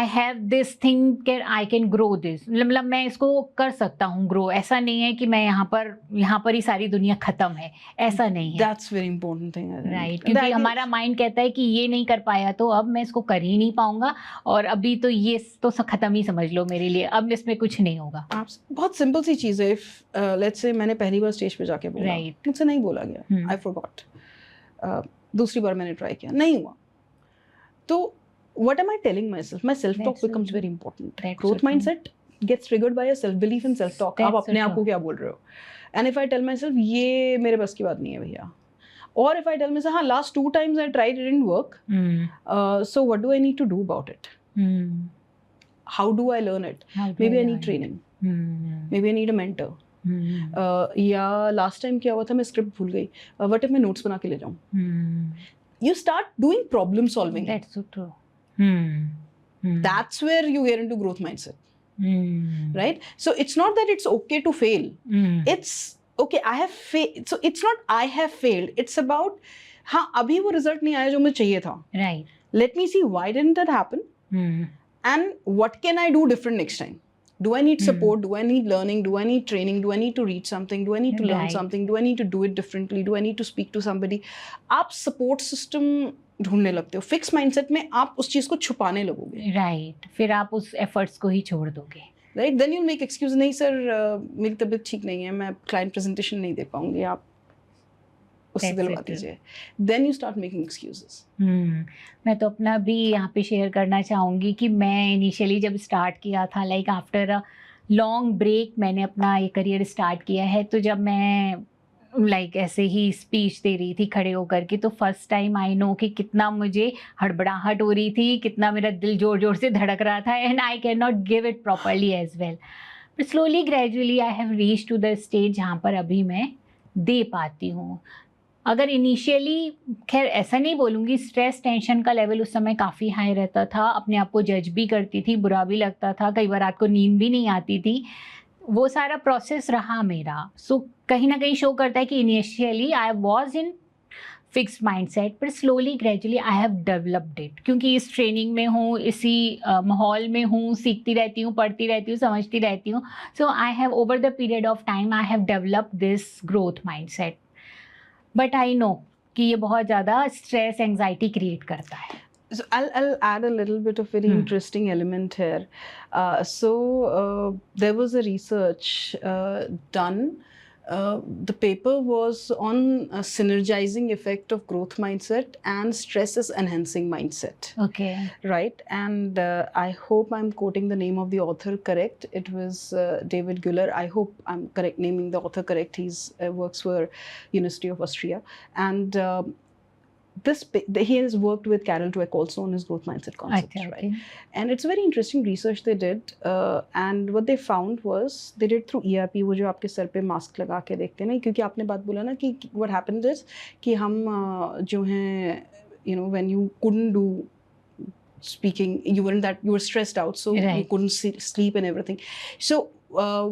B: have this thing कि आई कैन ग्रो दिस, मतलब मैं इसको कर सकता हूँ ग्रो. ऐसा नहीं है कि मैं यहाँ पर ही सारी दुनिया ख़त्म है, ऐसा नहीं है.
A: That's very important thing.
B: Right, क्योंकि हमारा माइंड कहता है कि ये नहीं कर पाया तो अब मैं इसको कर ही नहीं पाऊंगा, और अभी तो ये तो ख़त्म ही समझ लो मेरे लिए, अब इसमें कुछ नहीं होगा.
A: बहुत सिंपल सी चीज़ है. इफ लेट्स से मैंने पहली बार स्टेज पे जाके बोला, मुझसे नहीं बोला गया, आई फॉरगॉट. दूसरी बार मैंने ट्राई किया, नहीं हुआ, तो what am I telling myself? My self talk becomes very important. Growth mindset gets triggered by a self belief and self talk. आप अपने आप को क्या बोल रहे हो? And if I tell myself ये मेरे बस की बात नहीं है भैया, or if I tell myself हाँ last 2 times I tried, it didn't work, so what do I need to do about it? How do I learn it? Maybe I need training, maybe I need a mentor. या last time क्या हुआ था, मैं script भूल गई, what if मैं notes बना के ले जाऊँ? You start doing problem solving.
B: That's so true.
A: That's where you get into growth mindset. Right? So it's not that it's okay to fail. It's okay, I have failed. So it's not I have failed. It's about हाँ अभी वो result नहीं आया जो मुझे चाहिए था.
B: Right.
A: Let me see why didn't that happen, and what can I do different next time. Do I need support? Do I need learning? Do I need training? Do I need to read something? Do I need to learn something? Do I need to do it differently? Do I need to speak to somebody? आप support system ढूंढने लगते हो. Fix mindset में आप उस चीज़ को छुपाने लगोगे.
B: राइट. फिर आप उस एफर्ट्स को ही छोड़ दोगे.
A: Right. Then you make excuse, नहीं सर मेरी तबीयत ठीक नहीं है, मैं क्लाइंट प्रेजेंटेशन नहीं दे पाऊंगी. आप उससे
B: That's
A: दिलवा
B: it.
A: दीजिए. Then you start making excuses.
B: मैं तो अपना भी यहाँ पे शेयर करना चाहूँगी कि मैं इनिशियली जब स्टार्ट किया था, like after a long break मैंने अपना ये करियर स्टार्ट किया है, तो जब मैं लाइक ऐसे ही स्पीच दे रही थी खड़े होकर के, तो फर्स्ट टाइम आई नो कि कितना मुझे हड़बड़ाहट हो रही थी, कितना मेरा दिल जोर जोर से धड़क रहा था, and I can not give it properly as well. But slowly gradually I have reach to the stage जहाँ पर अभी मैं दे पाती हूँ. अगर इनिशियली, खैर ऐसा नहीं बोलूँगी, स्ट्रेस टेंशन का लेवल उस समय काफ़ी हाई रहता था, अपने आप को जज भी करती थी, बुरा भी लगता था, कई बार रात को नींद भी नहीं आती थी, वो सारा प्रोसेस रहा मेरा. सो कहीं ना कहीं शो करता है कि initially I was in fixed mindset, पर slowly gradually I have developed it, क्योंकि इस ट्रेनिंग में हूँ, इसी माहौल में हूँ, सीखती रहती हूँ, पढ़ती रहती हूँ, समझती रहती हूँ. So I have over the period of time I have developed this growth mindset. But I know कि ये बहुत ज़्यादा स्ट्रेस एंजाइटी क्रिएट करता है.
A: So I'll add a little bit of very interesting element here. There was a research done. The paper was on a synergizing effect of growth mindset and stress is enhancing mindset.
B: Okay.
A: Right, and I hope I'm quoting the name of the author correct. It was David Güller. I hope I'm correct naming the author correct. He's works for University of Austria, and he has worked with Carol Dweck also on his growth mindset concept,
B: Okay.
A: right? And it's very interesting research they did, and what they found was they did through ERP, वो जो आपके sir पे mask लगा के देखते हैं ना, क्योंकि आपने बात बोला ना कि what happened is कि हम जो हैं, you know, when you couldn't do speaking, you were stressed out, so
B: Right.
A: you couldn't sleep and everything. So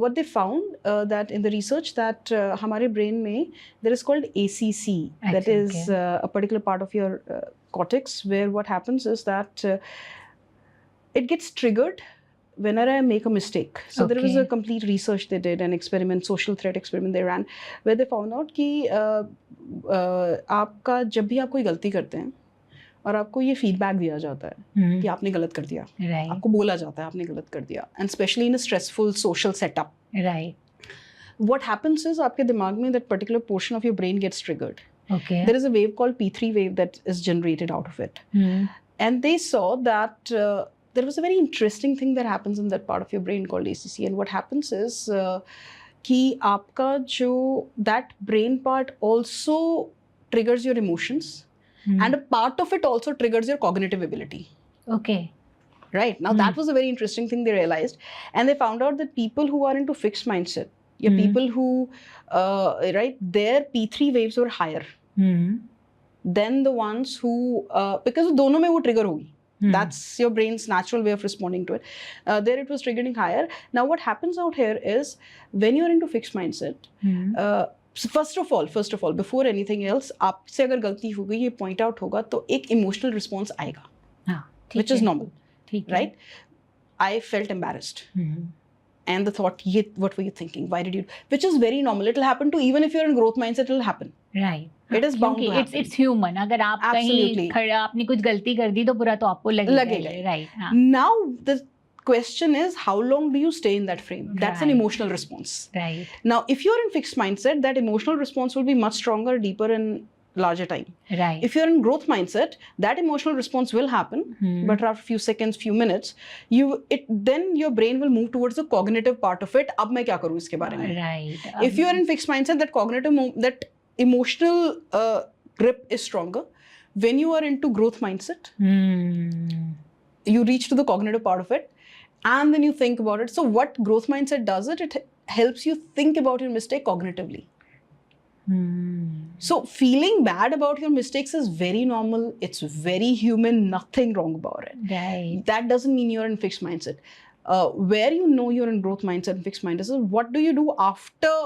A: what they found that in the research that हमारे brain में there is called ACC, that is a particular part of your cortex, where what happens is that it gets triggered whenever I make a mistake. So there was a complete research they did, an experiment, social threat experiment they ran, where they found out कि आपका जब भी आप कोई गलती करते हैं और आपको ये फीडबैक दिया जाता है कि आपने गलत कर दिया,
B: Right.
A: आपको बोला जाता है आपने गलत कर दिया, and specially in a stressful social setup,
B: Right.
A: What happens is आपके दिमाग में that particular portion of your brain gets triggered.
B: Okay.
A: There is a wave called P3 wave that is generated out of it. And they saw that there was a very interesting thing that happens in that part of your brain called ACC. And what happens is कि आपका जो that brain part also triggers your emotions. And a part of it also triggers your cognitive ability.
B: Okay.
A: Right. Now that was a very interesting thing they realized. And they found out that people who are into fixed mindset, people who, right, their P3 waves were higher than the ones who, because दोनों में वो trigger होगी. That's your brain's natural way of responding to it. There it was triggering higher. Now what happens out here is when you're into fixed mindset, so first of all, before anything else, आपसे अगर गलती हो गई, ये point out होगा, तो एक emotional response आएगा, which is normal, right? I felt embarrassed. And the thought, what were you thinking? Why did you? Which is very normal. It will happen to, even if you're in growth mindset, it will happen.
B: Right.
A: It is bound to happen.
B: It's human. अगर आप कहीं खड़ा आपने कुछ गलती कर दी तो बुरा तो आपको लगेगा. Right.
A: Now the question is, how long do you stay in that frame? That's an emotional response.
B: Right.
A: Now, if you're in fixed mindset, that emotional response will be much stronger, deeper, and larger time.
B: Right.
A: If you're in growth mindset, that emotional response will happen, but after a few seconds, few minutes, then your brain will move towards the cognitive part of it. अब मैं क्या करूँ इसके बारे में?
B: Right.
A: If you're in fixed mindset, that emotional grip is stronger. When you are into growth mindset, you reach to the cognitive part of it, and then you think about it. So what growth mindset does it helps you think about your mistake cognitively. So feeling bad about your mistakes is very normal. It's very human. Nothing wrong about it.
B: Right.
A: That doesn't mean you're in fixed mindset. Where you know you're in growth mindset and fixed mindset is what do you do after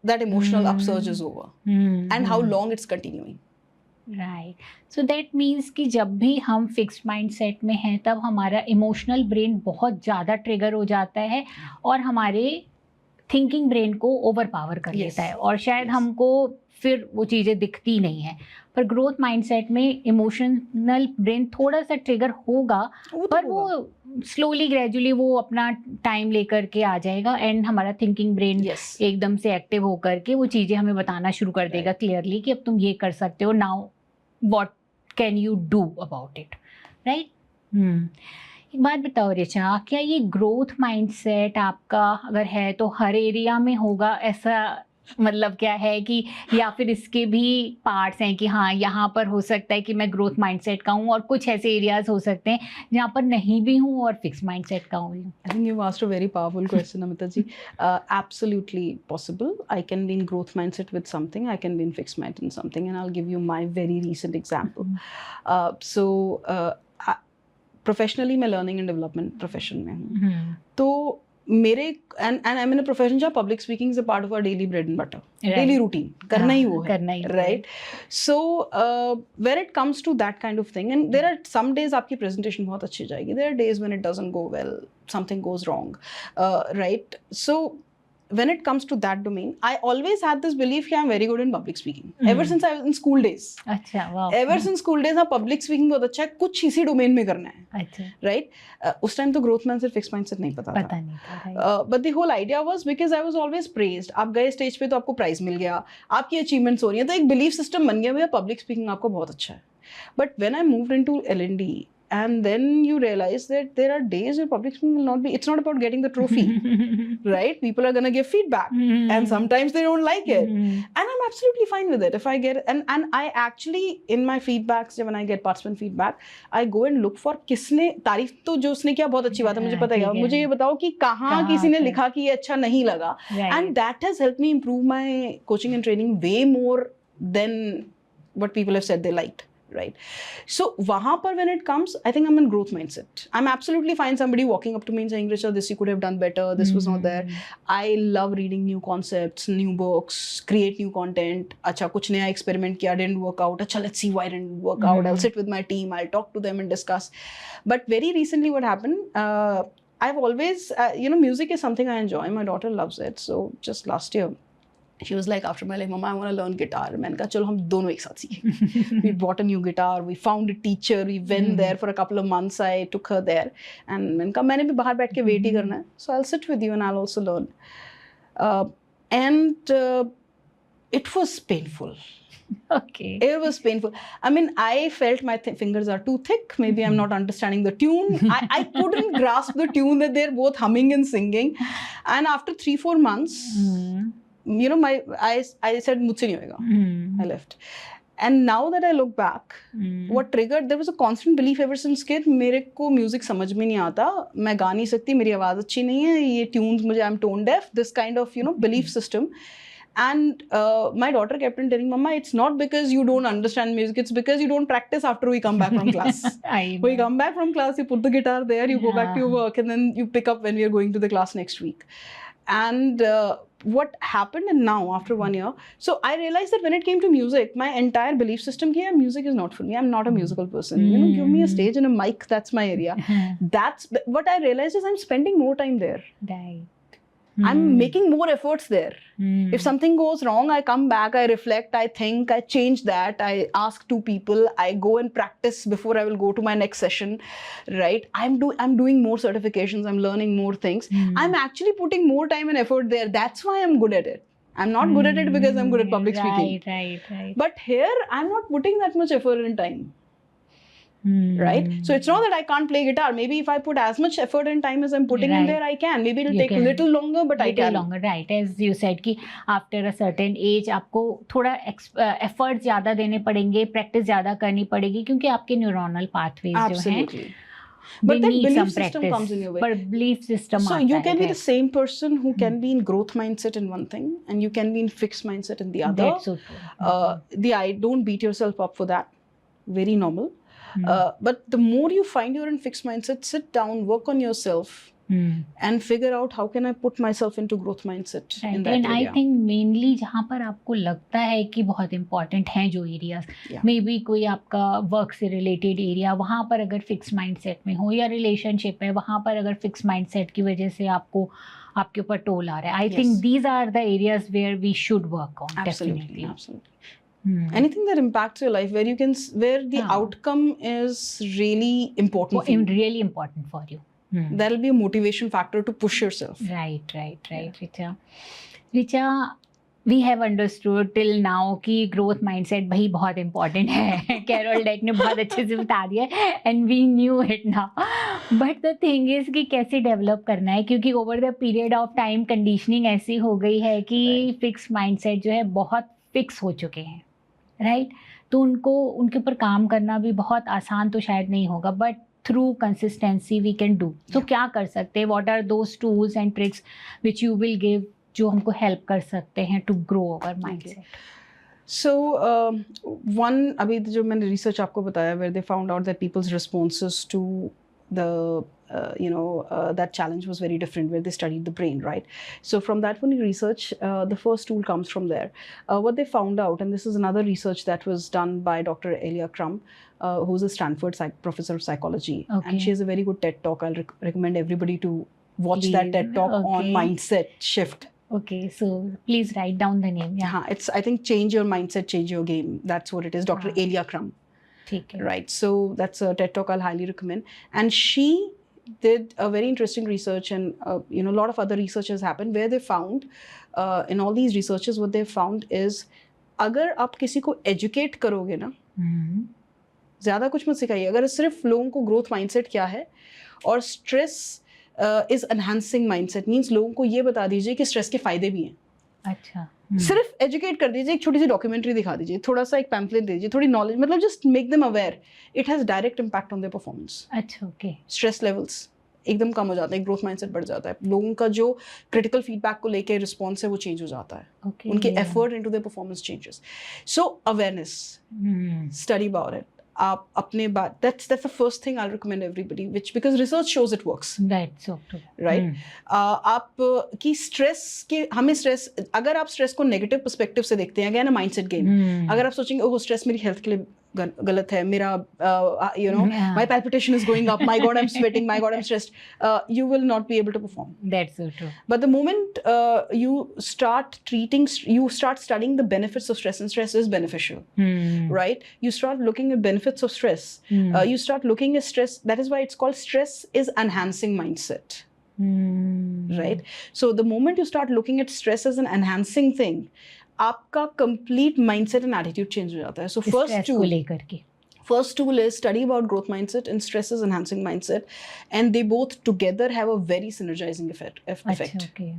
A: that emotional upsurge is over, and how long it's continuing.
B: Right. So that means कि जब भी हम fixed mindset में हैं तब हमारा emotional brain बहुत ज़्यादा ट्रिगर हो जाता है और हमारे थिंकिंग ब्रेन को ओवर पावर कर लेता है और शायद हमको फिर वो चीज़ें दिखती नहीं है। पर ग्रोथ माइंडसेट में इमोशनल ब्रेन थोड़ा सा ट्रिगर होगा, पर वो स्लोली ग्रेजुअली वो अपना टाइम लेकर के आ जाएगा एंड हमारा थिंकिंग ब्रेन एकदम से एक्टिव होकर के वो चीज़ें हमें बताना शुरू कर देगा क्लियरली कि अब तुम ये कर सकते हो, now what can you do about it, right. एक बात बताओ ऋचा, क्या ये ग्रोथ माइंडसेट आपका अगर है तो हर एरिया में होगा, ऐसा मतलब क्या है कि या फिर इसके भी पार्ट्स हैं कि हाँ यहाँ पर हो सकता है कि मैं ग्रोथ माइंडसेट का हूँ और कुछ ऐसे एरियाज हो सकते हैं जहाँ पर नहीं भी हूँ और फिक्स माइंडसेट का हूँ?
A: I think you've asked a very powerful question, Amita ji. Absolutely possible. I can be in growth mindset with something. I can be in fixed mindset in something, and I'll give you my very recent example. Professionally मैं learning and development profession में हूँ, तो मेरे and I'm in a profession जहाँ public speaking is a part of our daily bread and butter, daily routine, करना ही वो है, right? So when it comes to that kind of thing, and there are some days आपकी presentation बहुत अच्छी जाएगी, there are days when it doesn't go well, something goes wrong, right? So when it comes to that domain, I always had this belief that I'm very good in public speaking. Ever since I was in school days.
B: अच्छा, wow.
A: Ever since school days, हाँ public speaking बहुत अच्छा है, कुछ इसी domain में करना है.
B: अच्छा.
A: Right? उस time तो growth mindset, fixed mindset नहीं पता
B: नहीं था. Right.
A: But the whole idea was because I was always praised. आप गए stage पे तो आपको prize मिल गया, आपकी achievements हो रही हैं, तो एक belief system बन गया भैया public speaking आपको बहुत अच्छा है. But when I moved into L&D, and then you realize that there are days where public speaking will not be, it's not about getting the trophy, right? People are going to give feedback and sometimes they don't like it. And I'm absolutely fine with it. If I get, and I actually, in my feedbacks, when I get participant feedback, I go and look for किसने तारीफ तो जो उसने किया बहुत अच्छी बात है, मुझे पता है, मुझे ये बताओ कि कहाँ किसी ने लिखा कि ये अच्छा नहीं लगा. And that has helped me improve my coaching and training way more than what people have said they liked. Right. So, wahan par when it comes, I think I'm in growth mindset. I'm absolutely fine somebody walking up to me and saying, Richa, this you could have done better. This was not there. I love reading new concepts, new books, create new content. Acha, kuch naya experiment kiya, didn't work out. Acha, let's see why it didn't work out. I'll sit with my team. I'll talk to them and discuss. But very recently what happened, I've always, music is something I enjoy. My daughter loves it. So, just last year, she was like, after my life, Mama, I want to learn guitar. मैंने कहा चलो हम दोनों एक साथ सीखें. We bought a new guitar. We found a teacher. We went there for a couple of months. I took her there. And मैंने कहा मैंने भी बाहर बैठ के wait ही करना है. So I'll sit with you and I'll also learn. And it was painful.
B: Okay.
A: It was painful. I mean, I felt my fingers are too thick. Maybe I'm not understanding the tune. I couldn't grasp the tune that they're both humming and singing. And after 3-4 months, I said, मुझसे नहीं होगा. I left. And now that I look back, what triggered, there was a constant belief ever since kid, मेरे को music समझ में नहीं आता, मैं गा नहीं सकती, मेरी आवाज़ अच्छी नहीं है, ये tunes मुझे, I'm tone deaf, this kind of, belief system. And my daughter kept on telling, Mama, it's not because you don't understand music, it's because you don't practice after we come back from class. We come back from class, you put the guitar there, you go back to your work, and then you pick up when we are going to the class next week. And what happened, and now after 1 year, so I realized that when it came to music, my entire belief system here, music is not for me. I'm not a musical person. Give me a stage and a mic, that's my area. That's what I realized is I'm spending more time there.
B: Right.
A: I'm making more efforts there. If something goes wrong, I come back, I reflect, I think, I change that, I ask 2 people, I go and practice before I will go to my next session, right? I'm doing more certifications, I'm learning more things. I'm actually putting more time and effort there. That's why I'm good at it. I'm not good at it because I'm good at public speaking.
B: Right.
A: But here, I'm not putting that much effort and time. Right? So it's not that I can't play guitar. Maybe if I put as much effort and time as I'm putting in there, I can. Maybe it'll take a little longer, but I can.
B: Longer, right? As you said कि after a certain age आपको थोड़ा effort ज़्यादा देने पड़ेंगे, practice ज़्यादा करनी पड़ेगी क्योंकि आपके neuronal pathways जो हैं,
A: but that belief system comes in your way.
B: But belief system.
A: So you can be the same person who can be in growth mindset in one thing, and you can be in fixed mindset in the other.
B: That's so true.
A: Don't beat yourself up for that. Very normal. But the more you find you're in fixed mindset, sit down, work on yourself, and figure out how can I put myself into growth mindset in that
B: and I
A: area.
B: Think mainly जहाँ पर आपको लगता है कि बहुत important हैं जो areas,
A: Yeah.
B: May be कोई आपका वर्क से रिलेटेड एरिया, वहाँ पर अगर फिक्स माइंडसेट में हो, या रिलेशनशिप है वहाँ पर अगर फिक्स माइंडसेट की वजह से आपको आपके ऊपर टोल आ रहा है, I
A: Yes.
B: Think these are the areas where we should work on
A: Absolutely,
B: definitely.
A: absolutely. Anything that impacts your life, where you can, where the
B: हाँ.
A: outcome is really important for you.
B: Really important for you.
A: That will be a motivation factor to push yourself.
B: Right, Richa. Richa, we have understood till now कि growth mindset भाई बहुत important है. Carol Dweck ने बहुत अच्छे से बता दिया है, and we knew it now. But the thing is कि कैसे develop करना है, क्योंकि over the period of time conditioning ऐसी हो गई है कि fixed mindset जो है बहुत fix हो चुके हैं, right? तो उनको उनके ऊपर काम करना भी बहुत आसान तो शायद नहीं होगा, but through consistency we can do. तो क्या कर सकते हैं? What are those tools and tricks which you will give जो हमको help कर सकते हैं to grow our mindset?
A: So one, अभी जो मैंने research आपको बताया, where they found out that people's responses to the that challenge was very different, where they studied the brain, right? So from that one research, the first tool comes from there. What they found out, and this is another research that was done by Dr. Elia Crum, who's a Stanford professor of psychology,
B: Okay.
A: and she has a very good TED talk. I'll recommend everybody to watch that
B: Please.
A: TED talk on
B: Okay.
A: mindset shift.
B: Okay, so please write down the name. Yeah,
A: It's, I think, change your mindset, change your game. That's what it is. Dr. Elia Crum.
B: ठीक है.
A: Right. So that's a TED talk I'll highly recommend. And she did a very interesting research, and a lot of other research has happened where they found, in all these researches, what they found is, अगर आप किसी को educate करोगे ना, ज़्यादा कुछ मत सिखाइए. अगर सिर्फ लोगों को growth mindset क्या है और stress is enhancing mindset means लोगों को ये बता दीजिए कि stress के फायदे भी हैं.
B: अच्छा.
A: सिर्फ एजुकेट कर दीजिए, एक छोटी सी डॉक्यूमेंट्री दिखा दीजिए, थोड़ा सा एक पैम्पलेट दे दीजिए, थोड़ी नॉलेज, मतलब just make them aware. It has direct impact on their performance.
B: अच्छा. ओके.
A: स्ट्रेस लेवल्स एकदम कम हो जाता है, ग्रोथ माइंडसेट बढ़ जाता है, लोगों का जो क्रिटिकल फीडबैक को लेके रिस्पॉन्स है वो चेंज हो जाता है,
B: Okay.
A: उनके effort into their performance changes. So awareness, study about it. आप अपने बात, that's the first thing I'll recommend everybody, which because research shows it works.
B: That's so true.
A: Right? आप की स्ट्रेस के, हमें स्ट्रेस, अगर आप स्ट्रेस को नेगेटिव पर्सपेक्टिव से देखते हैं, अगेन माइंडसेट गेम. अगर आप सोचेंगे ओह स्ट्रेस मेरी हेल्थ के लिए गलत है, मेरा my palpitation is going up, my god I'm sweating, my god I'm stressed, you will not be able to perform.
B: That's so true.
A: But the moment you start studying the benefits of stress, and stress is beneficial, right? You start looking at benefits of stress. You start looking at stress. That is why it's called stress is enhancing mindset. Right? So the moment you start looking at stress as an enhancing thing, आपका complete mindset and attitude change हो जाता है. So first tool is study about growth mindset and stress is enhancing mindset, and they both together have a very synergizing effect.
B: Okay.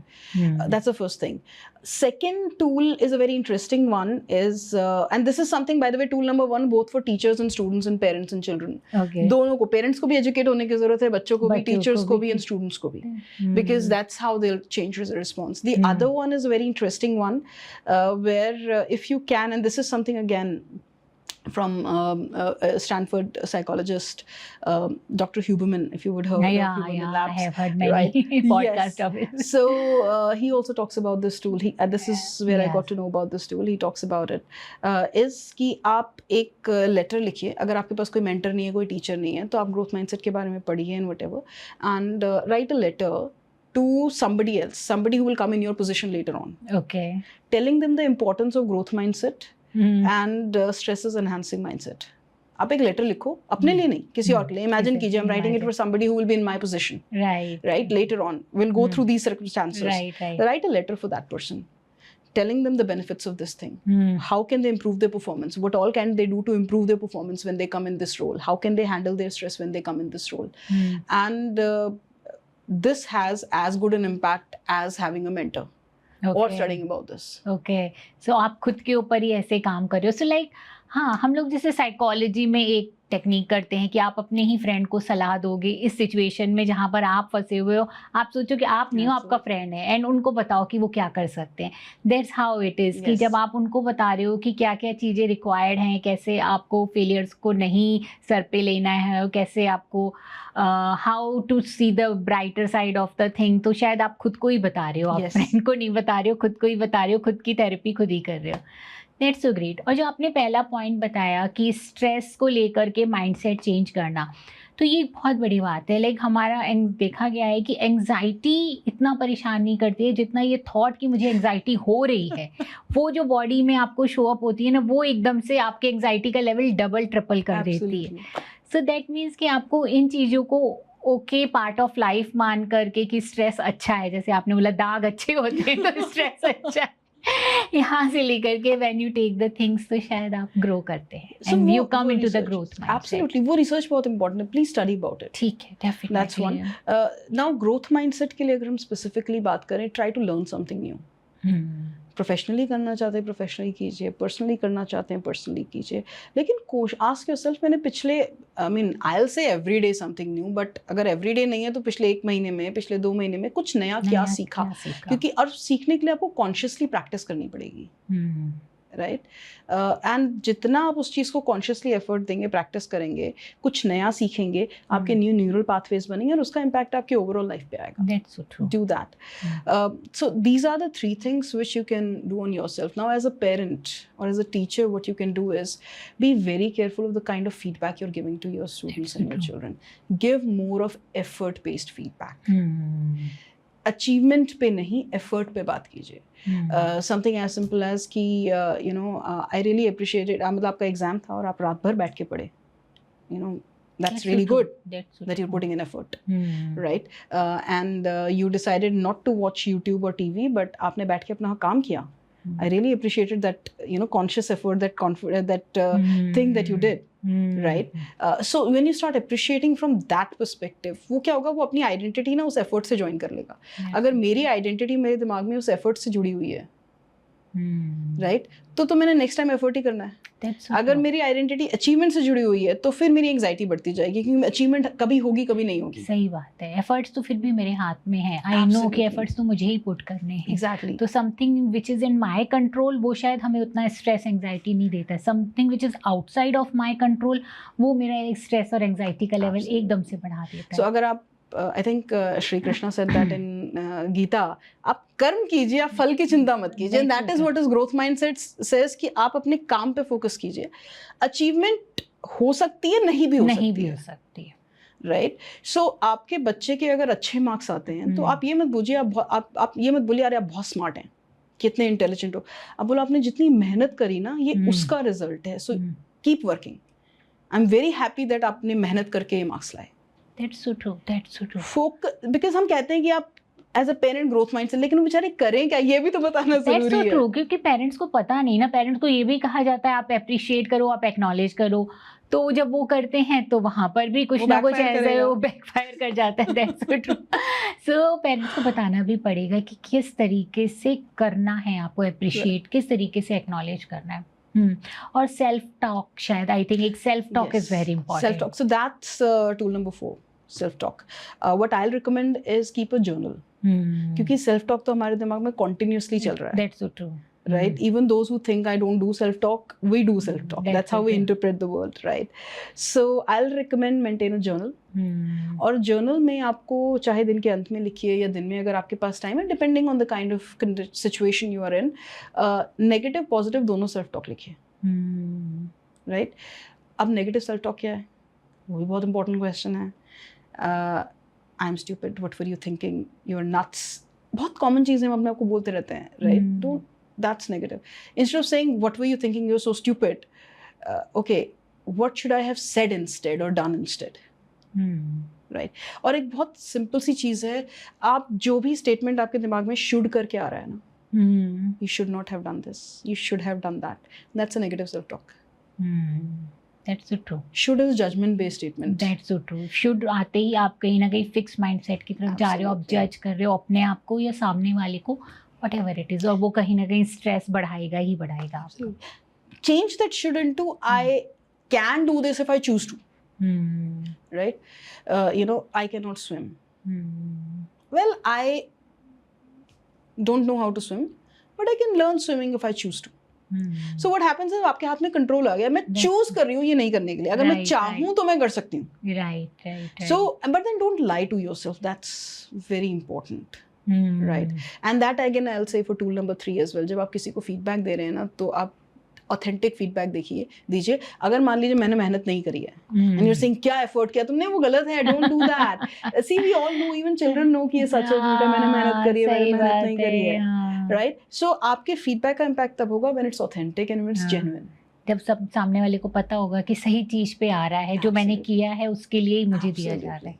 A: That's the first thing. Second tool is a very interesting one, is and this is something, by the way, tool number 1 both for teachers and students and parents and children.
B: Okay.
A: दोनों को, parents को भी educate होने की जरूरत है, बच्चों को भी, teachers को भी, and students को भी, because that's how they'll change the response. The other one is a very interesting one, where if you can, and this is something again from a Stanford psychologist, Dr. Huberman, if you would heard of Huberman Labs.
B: I have heard many podcasts of it.
A: So he also talks about this tool. This is where I got to know about this tool. He talks about it. Is कि आप एक letter लिखिए, अगर आपके पास कोई mentor नहीं है, कोई teacher नहीं है, तो आप growth mindset के बारे में पढ़िए and whatever, and write a letter to somebody else, somebody who will come in your position later on.
B: Okay.
A: Telling them the importance of growth mindset and stress is enhancing mindset. आप एक letter लिखो, अपने लिए नहीं, किसी और के लिए. Imagine कीजिए, I'm writing it for somebody who will be in my position. Right. Later on, we'll go through these circumstances.
B: Right.
A: Write a letter for that person, telling them the benefits of this thing. How can they improve their performance? What all can they do to improve their performance when they come in this role? How can they handle their stress when they come in this role? And this has as good an impact as having a mentor. Okay. Or studying about this.
B: Okay. So आप खुद के ऊपर ही ऐसे काम कर रहे हो. So like हाँ, हम लोग जैसे साइकोलॉजी में एक टेक्निक करते हैं कि आप अपने ही फ्रेंड को सलाह दोगे इस सिचुएशन में जहाँ पर आप फंसे हुए हो। आप सोचो कि आप नहीं हो, आपका फ्रेंड है, एंड उनको बताओ कि वो क्या कर सकते हैं। दैट्स हाउ इट इज़ कि
A: Yes.
B: जब आप उनको बता रहे हो कि क्या क्या चीज़ें रिक्वायर्ड हैं, कैसे आपको फेलियर्स को नहीं सर पे लेना है, और कैसे आपको how to see the brighter side of the thing, तो शायद आप खुद को ही बता रहे हो, आप
A: Yes.
B: फ्रेंड को नहीं बता रहे हो, खुद को ही बता रहे हो, खुद की थेरेपी खुद ही कर रहे हो। That's so great. और जो आपने पहला पॉइंट बताया कि स्ट्रेस को लेकर के माइंडसेट चेंज करना, तो ये बहुत बड़ी बात है। लाइक हमारा देखा गया है कि एंग्जाइटी इतना परेशान नहीं करती है जितना ये थॉट कि मुझे एंग्जाइटी हो रही है, वो जो बॉडी में आपको शो अप होती है ना, वो एकदम से आपके एंग्जाइटी का लेवल डबल ट्रिपल कर देती है।
A: Absolutely.
B: सो दैट मीन्स कि आपको इन चीज़ों को ओके पार्ट ऑफ लाइफ मान करके कि स्ट्रेस अच्छा है, जैसे आपने बोला दाग अच्छे होते हैं तो स्ट्रेस अच्छा है, यहाँ से लेकर के when you take the things, तो शायद आप ग्रो करते हैं
A: So
B: एंड यू
A: वो
B: come into the
A: research-
B: growth mindset.
A: Absolutely, वो रिसर्च बहुत इंपॉर्टेंट है, प्लीज स्टडी अबाउट इट।
B: ठीक है, definitely.
A: That's one. Now growth mindset के लिए अगर हम स्पेसिफिकली बात करें, try to learn something new. Professionally करना चाहते हैं प्रोफेशनली कीजिए, पर्सनली करना चाहते हैं पर्सनली कीजिए, लेकिन आस्क योरसेल्फ, मैंने पिछले I will say every day something new, but अगर एवरी डे नहीं है तो पिछले 1 महीने में, पिछले 2 महीने में कुछ नया क्या सीखा, क्योंकि और सीखने के लिए आपको कॉन्शियसली प्रैक्टिस करनी पड़ेगी, राइट। एंड जितना आप उस चीज़ को कॉन्शियसली एफर्ट देंगे, प्रैक्टिस करेंगे, कुछ नया सीखेंगे, आपके न्यू न्यूरल पाथवेज बनेंगे और उसका इम्पैक्ट आपके ओवरऑल लाइफ पे आएगा।
B: That's so true.
A: Do that. So these are the 3 things which you can do on yourself. Now, as a parent or as a teacher, what you can do is be very careful of the kind of feedback you're giving to your students and your children. Give more of effort-based feedback. Achievement पे नहीं, effort पे बात कीजिए। Something as simple as कि I really appreciated, मतलब आपका exam था और आप रात भर बैठ के पढ़े, that's really good that you're putting in effort, right? And you decided not to watch YouTube or TV, but आपने बैठ के अपना काम किया. I really appreciated that, conscious effort, that thing that you did, right? So when you start appreciating from that perspective, वो क्या होगा, वो अपनी आइडेंटिटी ना उस एफर्ट से ज्वाइन कर लेगा। अगर मेरी आइडेंटिटी मेरे दिमाग में उस एफर्ट से जुड़ी हुई है, राइट, तो मैंने नेक्स्ट टाइम एफर्ट ही करना है। अगर मेरी आइडेंटिटी अचीवमेंट से जुड़ी हुई है तो फिर मेरी एंग्जाइटी बढ़ती जाएगी, क्योंकि अचीवमेंट कभी होगी कभी नहीं होगी।
B: सही बात है, एफर्ट्स तो फिर भी मेरे हाथ में है, आई नो कि एफर्ट्स तो मुझे ही पुट करने हैं।
A: एग्जैक्टली।
B: तो something which is in my control, वो शायद हमें उतना स्ट्रेस एंग्जाइटी नहीं देता है। Something which is outside of my control, वो मेरा स्ट्रेस और एंग्जाइटी का लेवल एकदम से बढ़ा देता है।
A: सो अगर आप I think Shri Krishna said that in Gita, आप कर्म कीजिए, आप फल की चिंता मत कीजिए, and that is what is growth mindset says, कि आप अपने काम पे फोकस कीजिए। अचीवमेंट हो सकती है, नहीं भी हो सकती है, राइट। सो आपके बच्चे के अगर अच्छे मार्क्स आते हैं तो आप ये मत बोलिए, आप ये मत बोलिए अरे आप बहुत स्मार्ट हैं, कितने इंटेलिजेंट हो। आप बोलो आपने जितनी मेहनत करी ना, ये उसका रिजल्ट है, so keep working. I am very happy that आपने मेहनत करके ये मार्क्स लाए।
B: That's so true. That's so true.
A: Because हम कहते हैं कि आप as a parent growth mind से, लेकिन वो बेचारे करें क्या, ये भी तो बताना जरूरी है।
B: That's so true, क्योंकि पेरेंट्स को पता नहीं ना, पेरेंट्स को ये भी कहा जाता है आप अप्रिशिएट करो, आप एक्नॉलेज करो, तो जब वो करते हैं तो वहाँ पर भी कुछ ना कुछ ऐसे वो बैकफायर कर जाता है। That's so true. So parents को बताना भी पड़ेगा कि किस तरीके से करना है आपको अप्रिशिएट, किस तरीके से एक्नॉलेज करना है। और सेल्फ टॉक, शायद आई थिंक एक self talk is very important.
A: Self talk, so that's tool number 4, self talk. What I will recommend is keep a journal, क्योंकि सेल्फ टॉक तो हमारे दिमाग में कॉन्टिन्यूसली चल रहा है।
B: That's so true,
A: right? Even those who think I don't do self talk, we do self talk. That's how we interpret the world, right? So I'll recommend maintain a journal. और journal में आपको चाहे दिन के अंत में लिखिए या दिन में अगर आपके पास टाइम है, depending on the kind of situation you are in, negative positive दोनों self talk लिखिए, right? अब negative self talk क्या है, वो भी बहुत important question है। I'm stupid, what were you thinking, you're nuts, बहुत common चीज़ें हम अपने आप को बोलते रहते हैं, right? Don't, that's negative. Instead of saying what were you thinking, you're so stupid, okay, what should I have said instead or done instead, right? और एक बहुत सिंपल सी चीज़ है, आप जो भी स्टेटमेंट आपके दिमाग में शुड करके आ रहा है ना, you should not have done this, you should have done that, that's a negative self talk.
B: That's so true.
A: Should is judgment based statement.
B: That's so true. Should आते ही आप कहीं ना कहीं फिक्स माइंडसेट की तरफ जा रहे हो, आप जज कर रहे हो अपने आप को या सामने वाले को, whatever it is, और वो कहीं ना कहीं स्ट्रेस बढ़ाएगा ही बढ़ाएगा आपको।
A: change that should into I can do this if I choose to. Right? I cannot swim. Well, I don't know how to swim, but I can learn swimming if I choose to. So what happens is आपके हाथ में control आ गया, मैं choose कर रही हूँ ये नहीं करने के लिए, अगर मैं चाहूँ तो मैं कर सकती हूँ.
B: Right.
A: So but then don't lie to yourself. That's very important. Right? And that again I'll say for tool number 3 as well. जब आप किसी को फीडबैक दे रहे हैं ना, तो आप ऑथेंटिक फीडबैक दीजिए. अगर मान लीजिए मैंने मेहनत नहीं करी है एंड यू आर सेइंग क्या एफर्ट किया तुमने, वो गलत है, don't do that. See we all know, even children know कि ये सच है झूठ है, मैंने मेहनत करी है, मैंने मेहनत नहीं करी है. राइट? सो आपके फीडबैक का इम्पैक्ट तब होगा when it's authentic and when it's genuine.
B: जब सब सामने वाले को पता होगा कि सही चीज पे आ रहा है, जो मैंने किया है उसके लिए ही मुझे दिया जा रहा है.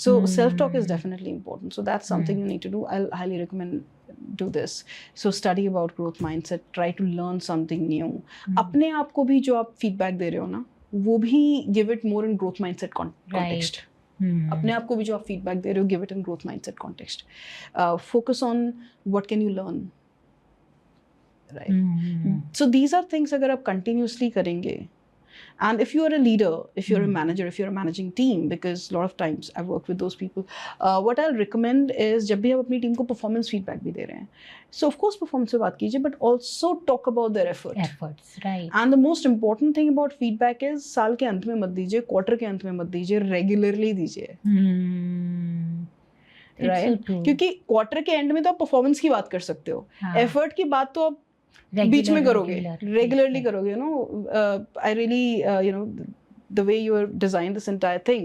A: So self-talk is definitely important. So that's something you need to do. I'll highly recommend do this. So study about growth mindset. Try to learn something new. अपने आप को भी जो आप feedback दे रहे हो ना, वो भी give it more in growth mindset context. अपने आप को भी जो आप feedback दे रहे हो, give it in growth mindset context. Focus on what can you learn. Right. So these are things अगर आप continuously करेंगे. And if you are a leader, if you're a manager, if you're a managing team, because a lot of times I've worked with those people, what I'll recommend is जब भी आप अपनी team को performance feedback भी दे रहे हैं, so of course performance पे बात कीजिए, but also talk about their efforts,
B: right?
A: And the most important thing about feedback is साल के अंत में मत दीजिए, क्वार्टर के अंत में मत दीजिए, regularly दीजिए. Right? क्योंकि क्वार्टर के एंड में तो आप परफॉर्मेंस की बात कर सकते हो, एफर्ट की बात तो आप बीच में करोगे, रेगुलरली करोगे. I really the way you designed this entire thing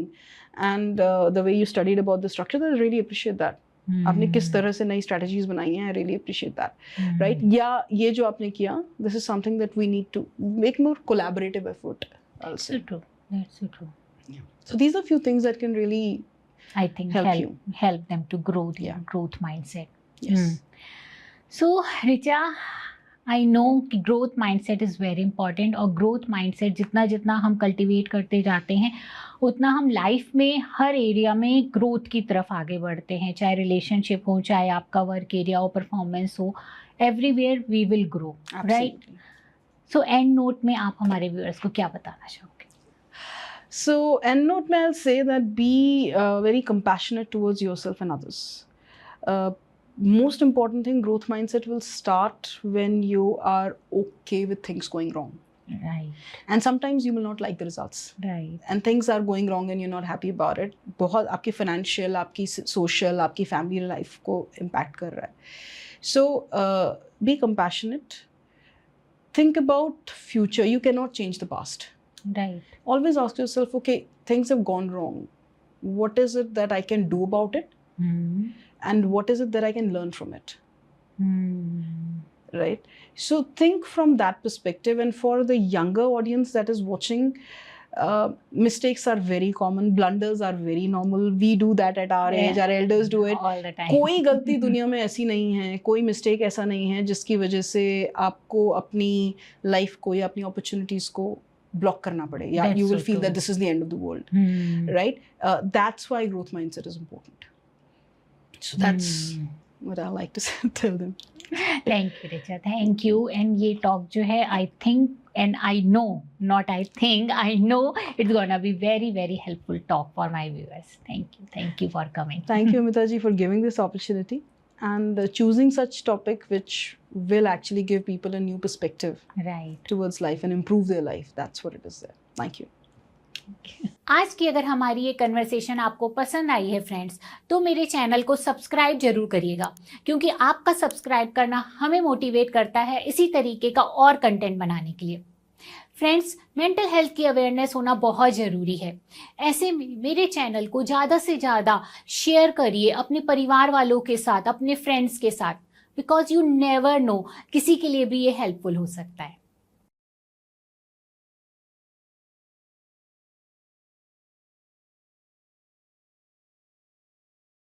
A: and the way you studied about the structure, I really appreciate that. आपने किस तरह से नई strategies बनाई हैं, I really appreciate that. Right? या ये जो आपने किया, this is something that we need to make more collaborative effort.
B: That's so true.
A: Yeah. So these are few things that can really,
B: I think, help them to grow their growth mindset.
A: Yes.
B: So Richa, I know कि growth mindset is very important, और growth mindset जितना हम cultivate करते जाते हैं उतना हम life में हर एरिया में ग्रोथ की तरफ आगे बढ़ते हैं, चाहे रिलेशनशिप हो, चाहे आपका वर्क एरिया हो, परफॉर्मेंस हो, everywhere we will grow. Right? So and note में आप हमारे व्यूअर्स को क्या बताना चाहोगे?
A: So end note में I'll say that be very compassionate towards yourself and others. Most important thing, growth mindset will start when you are okay with things going wrong.
B: Right.
A: And sometimes you will not like the results.
B: Right.
A: And things are going wrong and you're not happy about it. बहुत आपकी financial, आपकी social, आपकी family life को impact कर रहा है. So be compassionate. Think about future. You cannot change the past.
B: Right.
A: Always ask yourself, okay, things have gone wrong. What is it that I can do about it? And what is it that I can learn from it? Right? So think from that perspective. And for the younger audience that is watching, mistakes are very common. Blunders are very normal. We do that at our age. Our elders do it.
B: All the time.
A: कोई गलती दुनिया में ऐसी नहीं है, कोई mistake ऐसा नहीं है जिसकी वजह से आपको अपनी लाइफ को या अपनी अपॉर्चुनिटीज को ब्लॉक करना पड़े, या you will feel that this is the end of the world. Right? That's why growth mindset is important. So that's what I like to tell them.
B: Thank you, Richa. Thank you. And ये talk जो है, I think and I know, not I think, I know it's gonna be very, very helpful talk for my viewers. Thank you for coming.
A: Thank you, Amita ji, for giving this opportunity and choosing such topic which will actually give people a new perspective towards life and improve their life. That's what it is there. Thank you.
B: आज की अगर हमारी ये conversation आपको पसंद आई है friends, तो मेरे चैनल को सब्सक्राइब जरूर करिएगा, क्योंकि आपका सब्सक्राइब करना हमें मोटिवेट करता है इसी तरीके का और कंटेंट बनाने के लिए. फ्रेंड्स, मेंटल हेल्थ की अवेयरनेस होना बहुत ज़रूरी है. ऐसे में मेरे चैनल को ज़्यादा से ज़्यादा शेयर करिए अपने परिवार वालों के साथ, अपने फ्रेंड्स के साथ, बिकॉज यू नेवर नो, किसी के लिए भी ये हेल्पफुल हो सकता है.